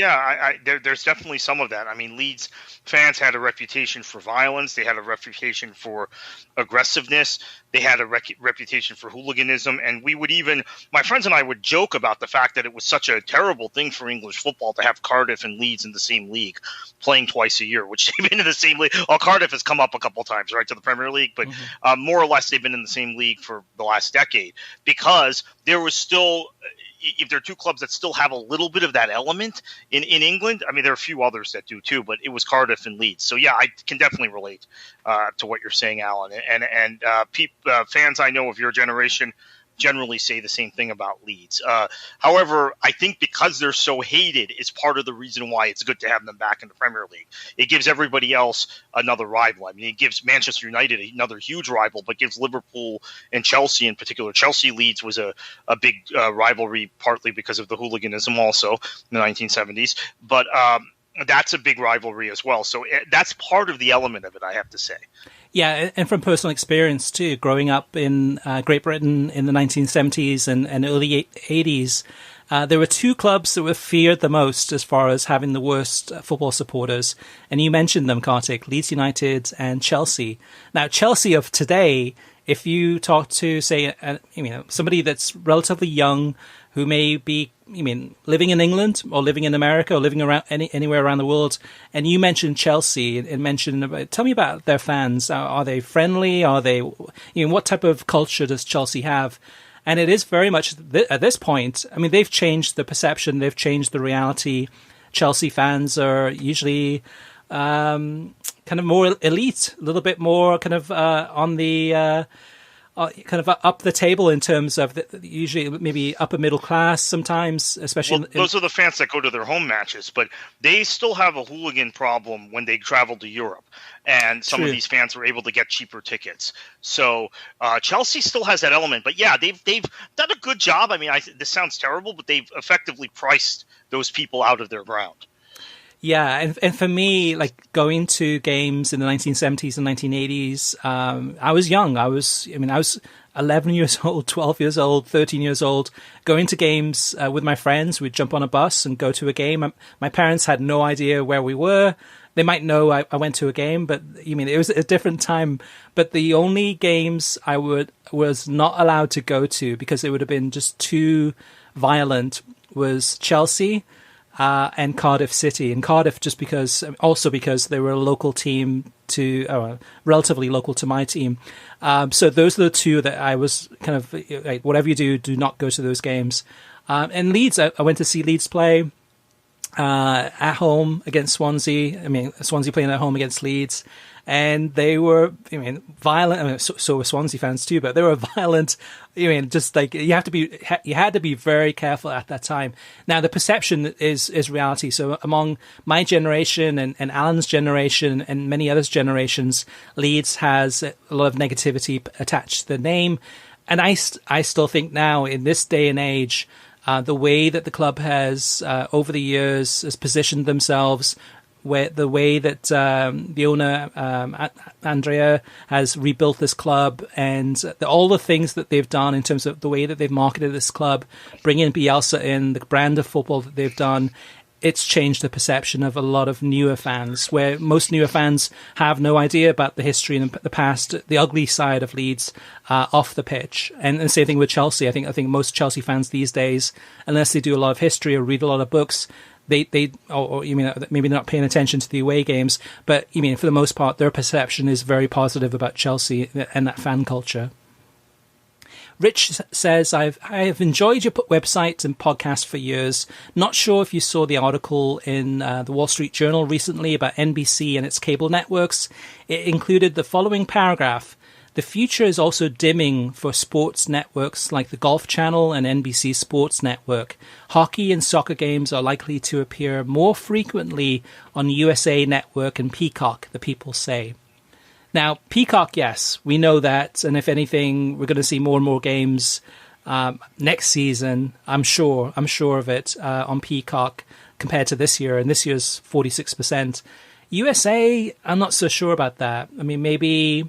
there's definitely some of that. I mean, Leeds fans had a reputation for violence. They had a reputation for aggressiveness. They had a reputation for hooliganism. And my friends and I would joke about the fact that it was such a terrible thing for English football to have Cardiff and Leeds in the same league, playing twice a year, which they've been in the same league. Well, Cardiff has come up a couple of times, right, to the Premier League, but more or less they've been in the same league for the last decade, because there was still, if there are two clubs that still have a little bit of that element in England, I mean, there are a few others that do too, but it was Cardiff and Leeds. So yeah, I can definitely relate to what you're saying, Alan. And fans I know of your generation generally say the same thing about Leeds. However, I think because they're so hated is part of the reason why it's good to have them back in the Premier League. It gives everybody else another rival. I mean, it gives Manchester United another huge rival, but gives Liverpool and Chelsea in particular. Chelsea-Leeds was a big rivalry, partly because of the hooliganism also in the 1970s. But that's a big rivalry as well. So that's part of the element of it, I have to say. Yeah, and from personal experience too, growing up in Great Britain in the 1970s and early 80s, there were two clubs that were feared the most as far as having the worst football supporters. And you mentioned them, Kartik, Leeds United and Chelsea. Now, Chelsea of today, if you talk to, say, somebody that's relatively young who may be, living in England or living in America or living around anywhere around the world, and you mentioned Chelsea and mentioned, tell me about their fans. Are they friendly? Are they, what type of culture does Chelsea have? And it is very much at this point. I mean, they've changed the perception. They've changed the reality. Chelsea fans are usually kind of more elite, a little bit more kind of on the kind of up the table in terms of usually maybe upper middle class sometimes, especially. Well, those are the fans that go to their home matches, but they still have a hooligan problem when they travel to Europe. And some of these fans were able to get cheaper tickets. So Chelsea still has that element. But yeah, they've done a good job. I mean, this sounds terrible, but they've effectively priced those people out of their ground. Yeah, and for me, like going to games in the 1970s and 1980s, I was young. I was 11 years old, 12 years old, 13 years old, going to games with my friends. We'd jump on a bus and go to a game. My parents had no idea where we were. They might know I went to a game, but it was a different time. But the only games I was not allowed to go to because it would have been just too violent was Chelsea and Cardiff City. And Cardiff just because they were a local team relatively local to my team. So those are the two that I was kind of like, whatever you do not go to those games. And Leeds, I went to see Leeds play at home against Swansea. Swansea playing at home against Leeds. And they were, violent. So were Swansea fans too, but they were violent. Just like you had to be very careful at that time. Now the perception is reality. So among my generation and Alan's generation and many others' generations, Leeds has a lot of negativity attached to the name. And I still think now in this day and age, the way that the club has over the years has positioned themselves, the way that the owner, Andrea, has rebuilt this club and all the things that they've done in terms of the way that they've marketed this club, bringing Bielsa in, the brand of football that they've done, it's changed the perception of a lot of newer fans, where most newer fans have no idea about the history and the past, the ugly side of Leeds off the pitch. And the same thing with Chelsea. I think most Chelsea fans these days, unless they do a lot of history or read a lot of books, maybe they're not paying attention to the away games, but for the most part, their perception is very positive about Chelsea and that fan culture. Rich says, I have enjoyed your website and podcast for years. Not sure if you saw the article in the Wall Street Journal recently about NBC and its cable networks. It included the following paragraph. The future is also dimming for sports networks like the Golf Channel and NBC Sports Network. Hockey and soccer games are likely to appear more frequently on USA Network and Peacock, the people say. Now, Peacock, yes, we know that. And if anything, we're going to see more and more games next season. I'm sure of it on Peacock compared to this year. And this year's 46%. USA, I'm not so sure about that. Maybe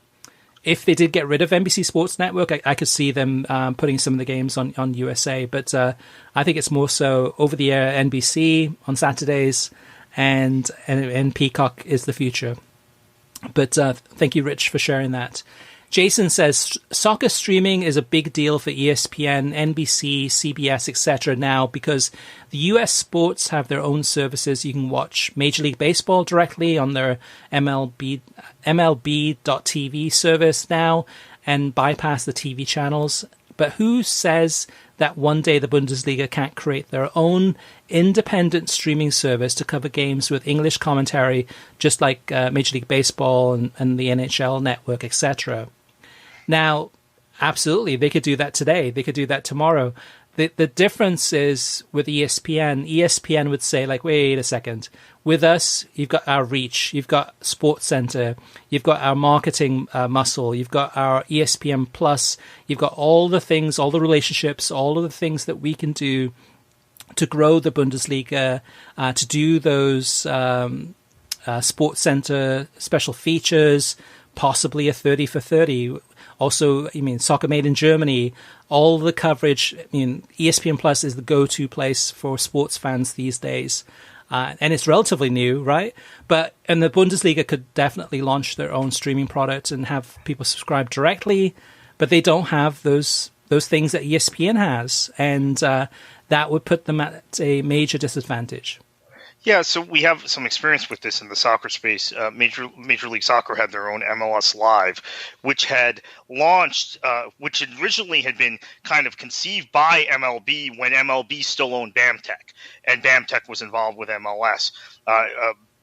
if they did get rid of NBC Sports Network, I could see them putting some of the games on USA. But I think it's more so over-the-air NBC on Saturdays, and Peacock is the future. But thank you, Rich, for sharing that. Jason says, soccer streaming is a big deal for ESPN, NBC, CBS, etc. now because the US sports have their own services. You can watch Major League Baseball directly on their MLB.TV service now and bypass the TV channels. But who says that one day the Bundesliga can't create their own independent streaming service to cover games with English commentary, just like Major League Baseball and the NHL network, etc.? Now, absolutely, they could do that today. They could do that tomorrow. The difference is with ESPN. ESPN would say, like, wait a second. With us, you've got our reach. You've got Sports Center. You've got our marketing muscle. You've got our ESPN Plus. You've got all the things, all the relationships, all of the things that we can do to grow the Bundesliga, to do those Sports Center special features, possibly a 30 for 30. Also, Soccer Made in Germany, all the coverage. ESPN Plus is the go-to place for sports fans these days. And it's relatively new, right? And the Bundesliga could definitely launch their own streaming product and have people subscribe directly, but they don't have those things that ESPN has. And that would put them at a major disadvantage. Yeah, so we have some experience with this in the soccer space. Major League Soccer had their own MLS Live, which had launched, which originally had been kind of conceived by MLB when MLB still owned BAMTech, and BAMTech was involved with MLS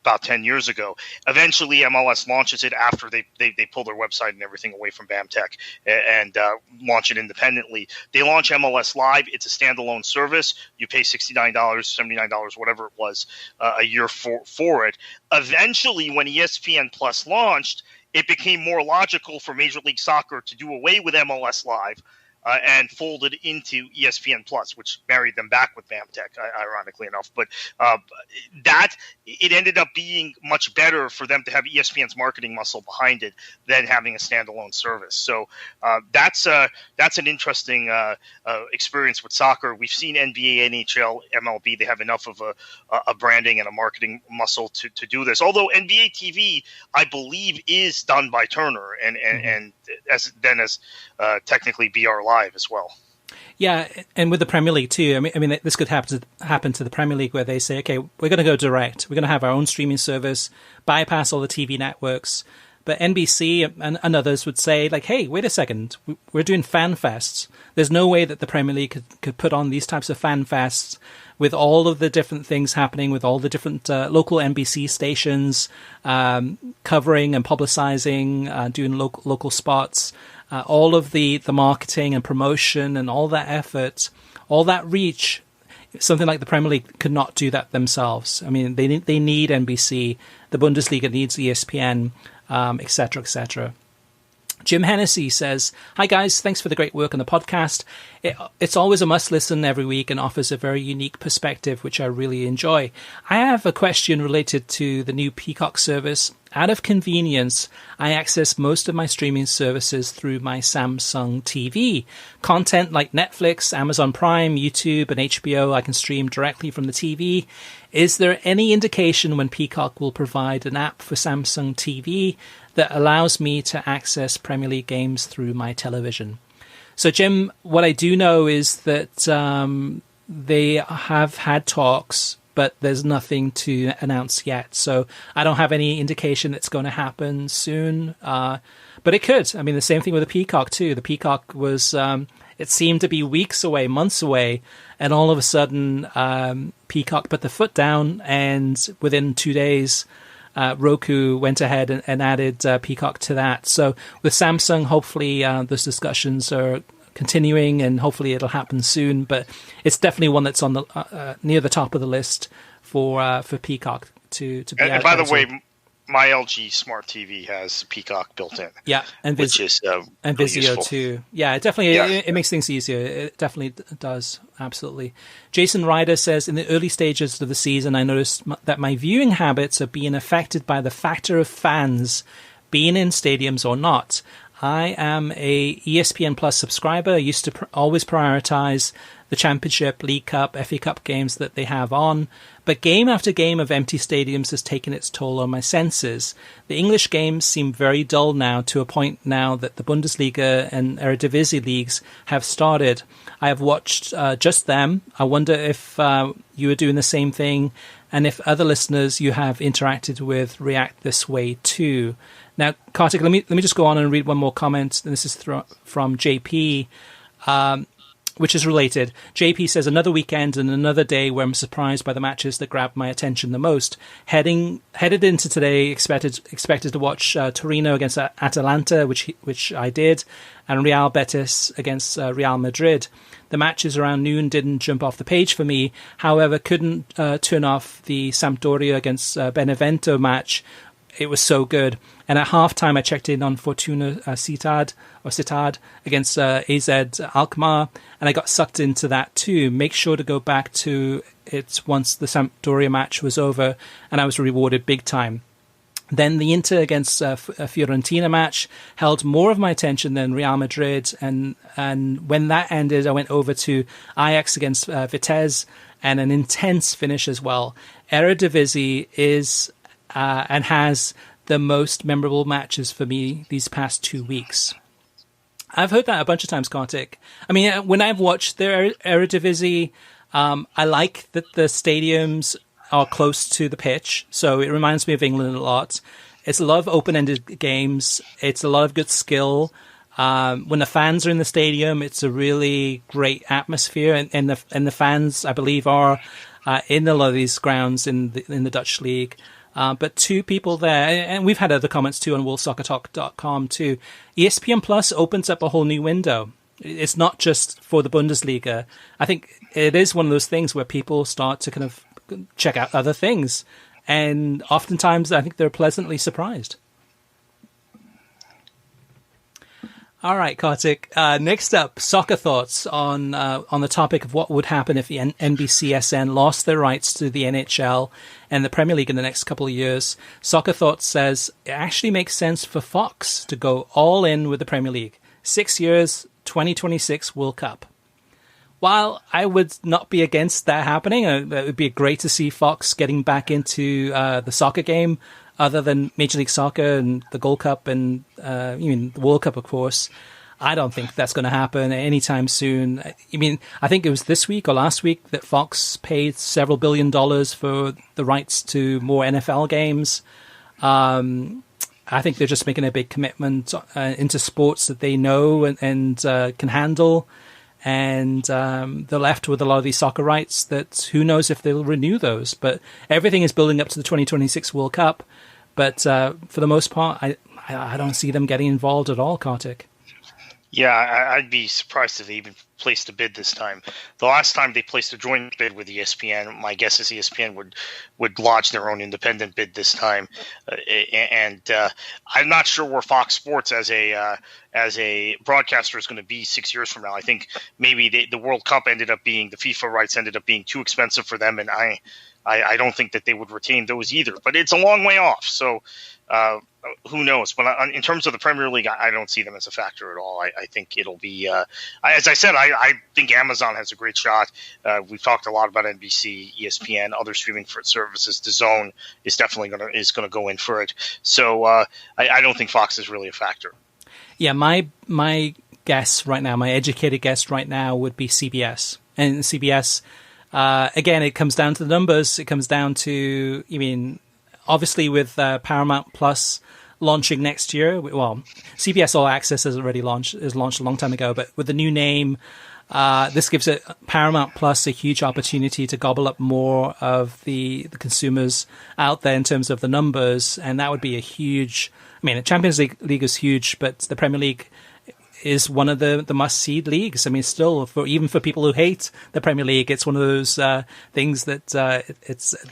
about 10 years ago. Eventually, MLS launches it after they pull their website and everything away from BAMTech and launch it independently. They launch MLS Live. It's a standalone service. You pay $69, $79, whatever it was, a year for it. Eventually, when ESPN Plus launched, it became more logical for Major League Soccer to do away with MLS Live and folded into ESPN Plus, which married them back with BAMTech, ironically enough. But it ended up being much better for them to have ESPN's marketing muscle behind it than having a standalone service. So that's an interesting experience with soccer. We've seen NBA, NHL, MLB. They have enough of a branding and a marketing muscle to do this. Although NBA TV, I believe, is done by Turner and as technically BR Live as well. Yeah, and with the Premier League too. I mean, this could happen to the Premier League where they say, okay, we're going to go direct. We're going to have our own streaming service, bypass all the TV networks. But NBC and others would say, like, hey, wait a second, we're doing fan fests. There's no way that the Premier League could put on these types of fan fests with all of the different things happening, with all the different local NBC stations covering and publicizing, doing local spots. All of the marketing and promotion and all that effort, all that reach, something like the Premier League could not do that themselves. I mean, they need NBC, the Bundesliga needs ESPN, etc., etc. Jim Hennessy says, hi guys, thanks for the great work on the podcast. It's always a must listen every week and offers a very unique perspective, which I really enjoy. I have a question related to the new Peacock service. Out of convenience, I access most of my streaming services through my Samsung TV. Content like Netflix, Amazon Prime, YouTube, and HBO I can stream directly from the TV. Is there any indication when Peacock will provide an app for Samsung TV that allows me to access Premier League games through my television? So, Jim, what I do know is that they have had talks, but there's nothing to announce yet. So I don't have any indication it's going to happen soon. But it could. I mean, the same thing with the Peacock, too. The Peacock was, it seemed to be weeks away, months away. And all of a sudden, Peacock put the foot down. And within 2 days, Roku went ahead and added Peacock to that. So with Samsung, hopefully those discussions are continuing, and hopefully it'll happen soon. But it's definitely one that's on the near the top of the list for Peacock to be. And by the way, my LG Smart TV has Peacock built in. Yeah, and which is and really Vizio useful. too. Yeah, it definitely it makes things easier. It definitely does. Absolutely. Jason Ryder says, in the early stages of the season, I noticed that my viewing habits are being affected by the factor of fans being in stadiums or not. I am a ESPN Plus subscriber. I used to always prioritize the Championship, League Cup, FA Cup games that they have on. But game after game of empty stadiums has taken its toll on my senses. The English games seem very dull now, to a point now that the Bundesliga and Eredivisie leagues have started. I have watched just them. I wonder if you are doing the same thing, and if other listeners you have interacted with react this way too. Now, Kartik, let me just go on and read one more comment. And this is from JP, which is related. JP says, another weekend and another day where I'm surprised by the matches that grabbed my attention the most. Headed into today, expected to watch Torino against Atalanta, which I did, and Real Betis against Real Madrid. The matches around noon didn't jump off the page for me. However, couldn't turn off the Sampdoria against Benevento match. It was so good. And at halftime, I checked in on Fortuna Sittard against AZ Alkmaar, and I got sucked into that too. Make sure to go back to it once the Sampdoria match was over, and I was rewarded big time. Then the Inter against Fiorentina match held more of my attention than Real Madrid, and when that ended, I went over to Ajax against Vitesse, and an intense finish as well. Eredivisie is and has the most memorable matches for me these past 2 weeks. I've heard that a bunch of times, Kartik. I mean, when I've watched the Eredivisie, I like that the stadiums are close to the pitch, so it reminds me of England a lot. It's a lot of open-ended games. It's a lot of good skill. When the fans are in the stadium, it's a really great atmosphere, and the fans, I believe, are in a lot of these grounds in the Dutch league. But two people there, and we've had other comments too on worldsoccertalk.com too. ESPN Plus opens up a whole new window. It's not just for the Bundesliga. I think it is one of those things where people start to kind of check out other things. And oftentimes I think they're pleasantly surprised. All right, Kartik. Next up, soccer thoughts on the topic of what would happen if the NBCSN lost their rights to the NHL and the Premier League in the next couple of years. Soccer thoughts says it actually makes sense for Fox to go all in with the Premier League. 6 years, 2026 World Cup. While I would not be against that happening, it would be great to see Fox getting back into the soccer game, other than Major League Soccer and the Gold Cup and the World Cup, of course. I don't think that's going to happen anytime soon. I mean, I think it was this week or last week that Fox paid several $1 billion for the rights to more NFL games. I think they're just making a big commitment into sports that they know and can handle. And they're left with a lot of these soccer rights that who knows if they'll renew those. But everything is building up to the 2026 World Cup. But for the most part, I don't see them getting involved at all, Kartik. Yeah, I'd be surprised if they even placed a bid this time. The last time they placed a joint bid with ESPN, my guess is ESPN would lodge their own independent bid this time. And I'm not sure where Fox Sports as a broadcaster is going to be 6 years from now. I think maybe the World Cup ended up being, the FIFA rights ended up being too expensive for them, and I don't think that they would retain those either. But it's a long way off, so who knows? But in terms of the Premier League, I don't see them as a factor at all. I think it'll be, as I said, I think Amazon has a great shot. We've talked a lot about NBC, ESPN, other streaming services. DAZN is definitely going to go in for it. So I don't think Fox is really a factor. Yeah, my guess right now, my educated guess right now would be CBS. And CBS, again, it comes down to the numbers. It comes down to, obviously with Paramount Plus launching next year, well, CBS All Access has launched a long time ago, but with the new name, this gives it Paramount Plus a huge opportunity to gobble up more of the consumers out there in terms of the numbers, and that would be a huge. The Champions League is huge, but the Premier League is one of the must-see leagues. Still, even for people who hate the Premier League, it's one of those things that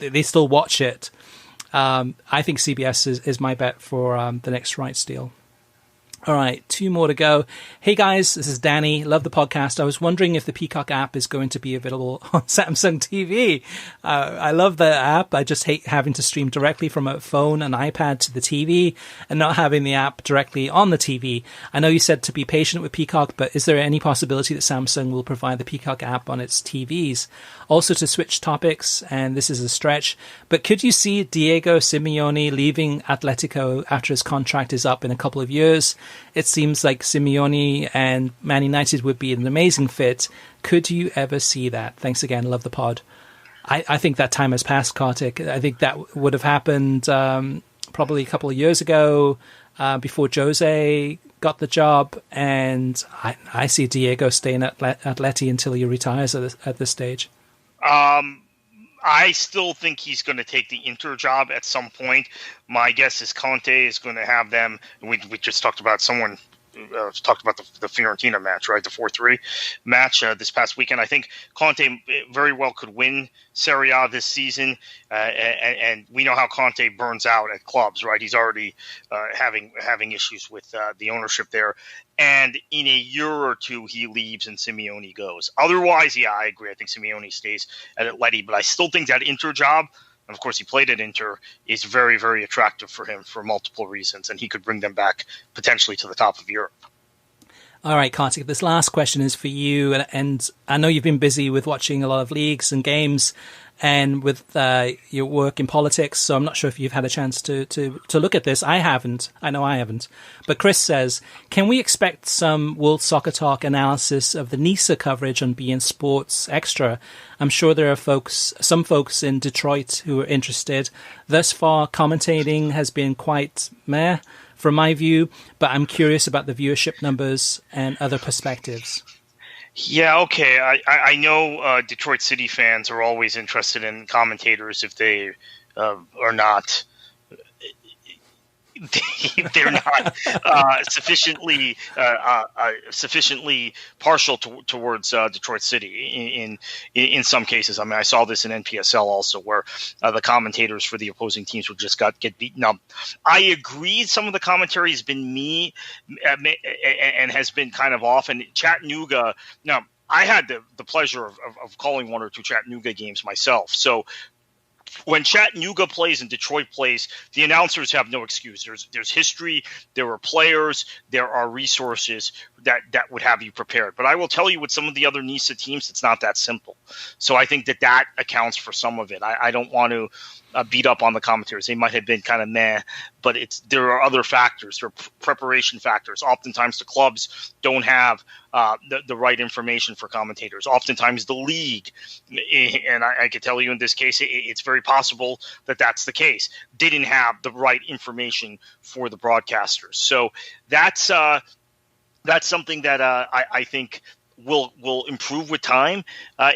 they still watch it. I think CBS is my bet for the next rights deal. All right, 2 more to go. Hey guys, this is Danny. Love the podcast. I was wondering if the Peacock app is going to be available on Samsung TV. I love the app. I just hate having to stream directly from a phone, an iPad to the TV and not having the app directly on the TV. I know you said to be patient with Peacock, but is there any possibility that Samsung will provide the Peacock app on its TVs? Also, to switch topics, and this is a stretch, but could you see Diego Simeone leaving Atletico after his contract is up in a couple of years? It seems like Simeone and Man United would be an amazing fit. Could you ever see that? Thanks again. Love the pod. I think that time has passed, Kartik. I think that would have happened probably a couple of years ago before Jose got the job. And I see Diego staying at Atleti until he retires at this stage. I still think he's going to take the Inter job at some point. My guess is Conte is going to have them. We just talked about someone talked about the Fiorentina match, right? The 4-3 match this past weekend. I think Conte very well could win Serie A this season, and we know how Conte burns out at clubs, right? He's already having issues with the ownership there. And in a year or two, he leaves and Simeone goes. Otherwise, yeah, I agree. I think Simeone stays at Atleti, but I still think that Inter job, and of course he played at Inter, is very, very attractive for him for multiple reasons, and he could bring them back potentially to the top of Europe. All right, Kartik, this last question is for you, and I know you've been busy with watching a lot of leagues and games and with your work in politics, so I'm not sure if you've had a chance to look at this. I haven't. I know I haven't. But Chris says, can we expect some World Soccer Talk analysis of the NISA coverage on beIN Sports Extra? I'm sure there are some folks in Detroit who are interested. Thus far, commentating has been quite meh from my view, but I'm curious about the viewership numbers and other perspectives. Yeah, okay. I know Detroit City fans are always interested in commentators if they are not they're not sufficiently partial towards Detroit City in some cases. I mean, I saw this in NPSL also, where the commentators for the opposing teams would just get beaten up. I agree. Some of the commentary has been me and has been kind of off. And Chattanooga. Now, I had the pleasure of calling 1 or 2 Chattanooga games myself. So when Chattanooga plays and Detroit plays, the announcers have no excuse. There's history, there are players, there are resources that would have you prepared. But I will tell you, with some of the other NISA teams, it's not that simple. So I think that accounts for some of it. I don't want to beat up on the commentators. They might have been kind of meh, but there are other factors. There are preparation factors. Oftentimes the clubs don't have the right information for commentators. Oftentimes the league, and I can tell you in this case, it's very possible that that's the case, didn't have the right information for the broadcasters. So that's something that I think will improve with time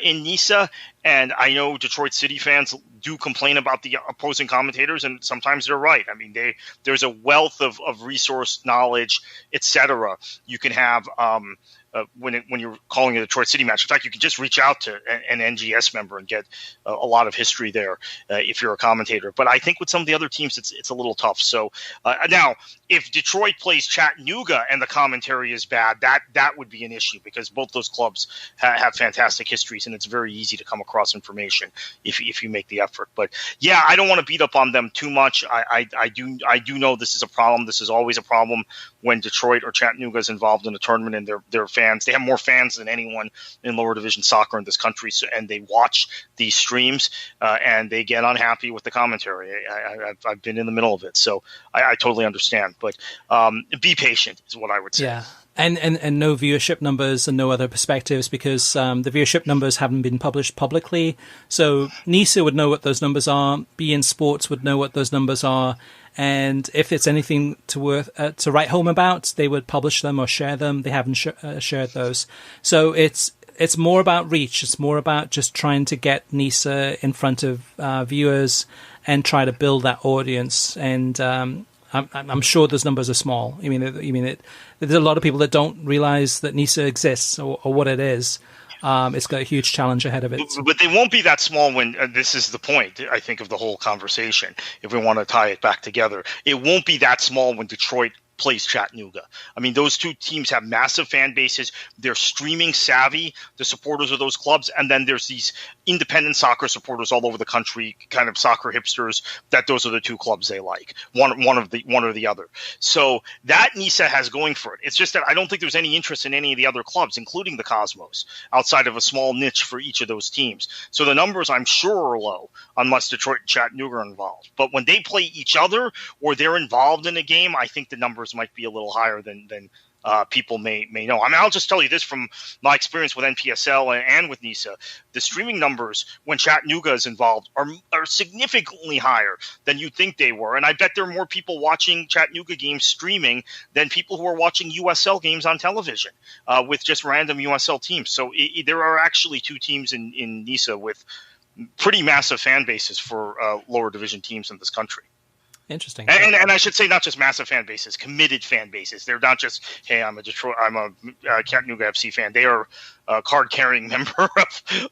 in NISA. And I know Detroit City fans do complain about the opposing commentators, and sometimes they're right. I mean, there's a wealth of resource knowledge, etc. You can have when you're calling a Detroit City match. In fact, you can just reach out to an NGS member and get a lot of history there if you're a commentator. But I think with some of the other teams, it's a little tough. So now, if Detroit plays Chattanooga and the commentary is bad, that would be an issue, because both those clubs have fantastic histories, and it's very easy to come across information if you make the effort. But yeah, I don't want to beat up on them too much. I do know this is a problem. This is always a problem when Detroit or Chattanooga is involved in a tournament, and their fans, they have more fans than anyone in lower division soccer in this country, and they watch these streams and they get unhappy with the commentary. I've been in the middle of it, so I totally understand. But be patient is what I would say. Yeah. And no viewership numbers and no other perspectives, because the viewership numbers haven't been published publicly. So NISA would know what those numbers are. beIN Sports would know what those numbers are. And if it's anything to write home about, they would publish them or share them. They haven't shared those. So it's more about reach. It's more about just trying to get NISA in front of viewers and try to build that audience. And I'm sure those numbers are small. I mean, there's a lot of people that don't realize that NISA exists or what it is. It's got a huge challenge ahead of it. But they won't be that small when this is the point, I think, of the whole conversation. If we want to tie it back together, it won't be that small when Detroit plays Chattanooga. I mean, those two teams have massive fan bases. They're streaming savvy, the supporters of those clubs. And then there's these independent soccer supporters all over the country, kind of soccer hipsters, that those are the two clubs they like, one or the other. So that NISA has going for it. It's just that I don't think there's any interest in any of the other clubs, including the Cosmos, outside of a small niche for each of those teams. So the numbers, I'm sure, are low unless Detroit and Chattanooga are involved. But when they play each other or they're involved in a game, I think the numbers might be a little higher than people may know. I mean, I'll just tell you this from my experience with NPSL and with NISA. The streaming numbers when Chattanooga is involved are significantly higher than you'd think they were. And I bet there are more people watching Chattanooga games streaming than people who are watching USL games on television with just random USL teams. So there are actually two teams in NISA with pretty massive fan bases for lower division teams in this country. Interesting. And I should say not just massive fan bases, committed fan bases. They're not just, hey, I'm a Chattanooga FC fan. They are a card-carrying member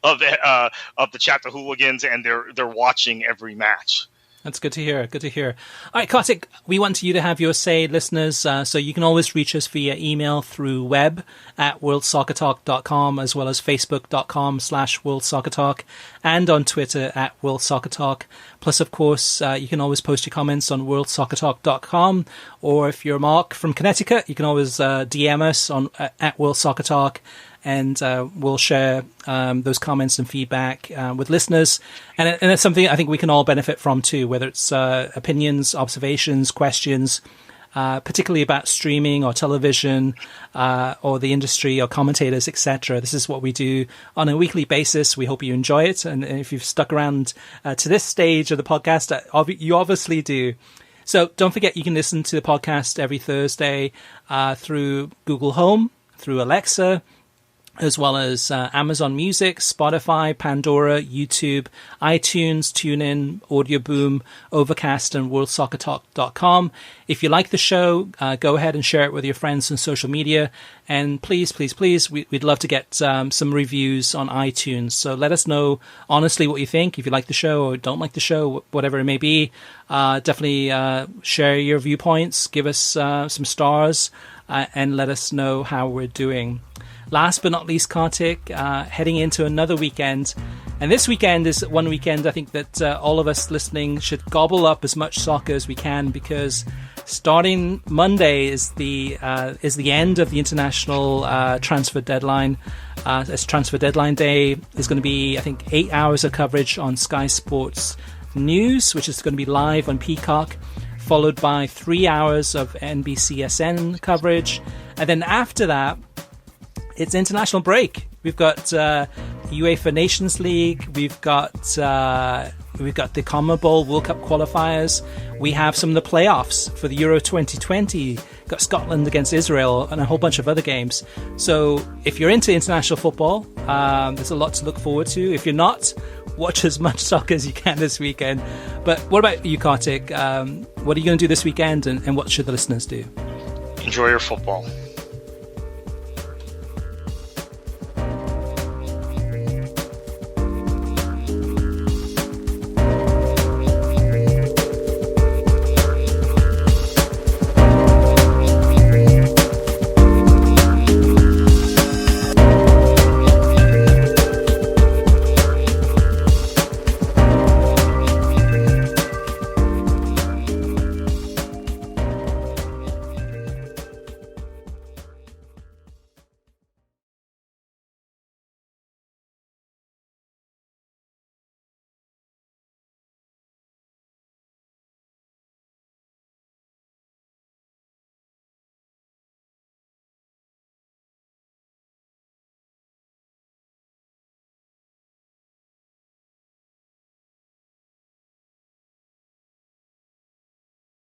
of the Chattahooligans, and they're watching every match. That's good to hear. Good to hear. All right, Kartik, we want you to have your say, listeners. So you can always reach us via email through web at worldsoccertalk.com, as well as facebook.com/worldsoccertalk, and on Twitter at worldsoccertalk. Plus, of course, you can always post your comments on worldsoccertalk.com, or if you're Mark from Connecticut, you can always DM us on at worldsoccertalk. And we'll share those comments and feedback with listeners. And it's something I think we can all benefit from too, whether it's opinions, observations, questions, particularly about streaming or television or the industry or commentators, etc. This is what we do on a weekly basis. We hope you enjoy it. And if you've stuck around to this stage of the podcast, you obviously do. So don't forget, you can listen to the podcast every Thursday through Google Home, through Alexa, as well as Amazon Music, Spotify, Pandora, YouTube, iTunes, TuneIn, Audio Boom, Overcast, and worldsoccertalk.com. If you like the show, go ahead and share it with your friends on social media. And please, please, please, we'd love to get some reviews on iTunes. So let us know honestly what you think. If you like the show or don't like the show, whatever it may be, definitely share your viewpoints, give us some stars, and let us know how we're doing. Last but not least, Kartik, heading into another weekend. And this weekend is one weekend I think that all of us listening should gobble up as much soccer as we can, because starting Monday is the end of the international transfer deadline. As transfer deadline day is going to be, I think, 8 hours of coverage on Sky Sports News, which is going to be live on Peacock, followed by 3 hours of NBCSN coverage. And then after that, it's international break. We've got UEFA Nations League. We've got the CONMEBOL World Cup qualifiers. We have some of the playoffs for the Euro 2020. We've got Scotland against Israel and a whole bunch of other games. So if you're into international football, there's a lot to look forward to. If you're not, watch as much soccer as you can this weekend. But what about you, Kartik? What are you going to do this weekend, and what should the listeners do? Enjoy your football.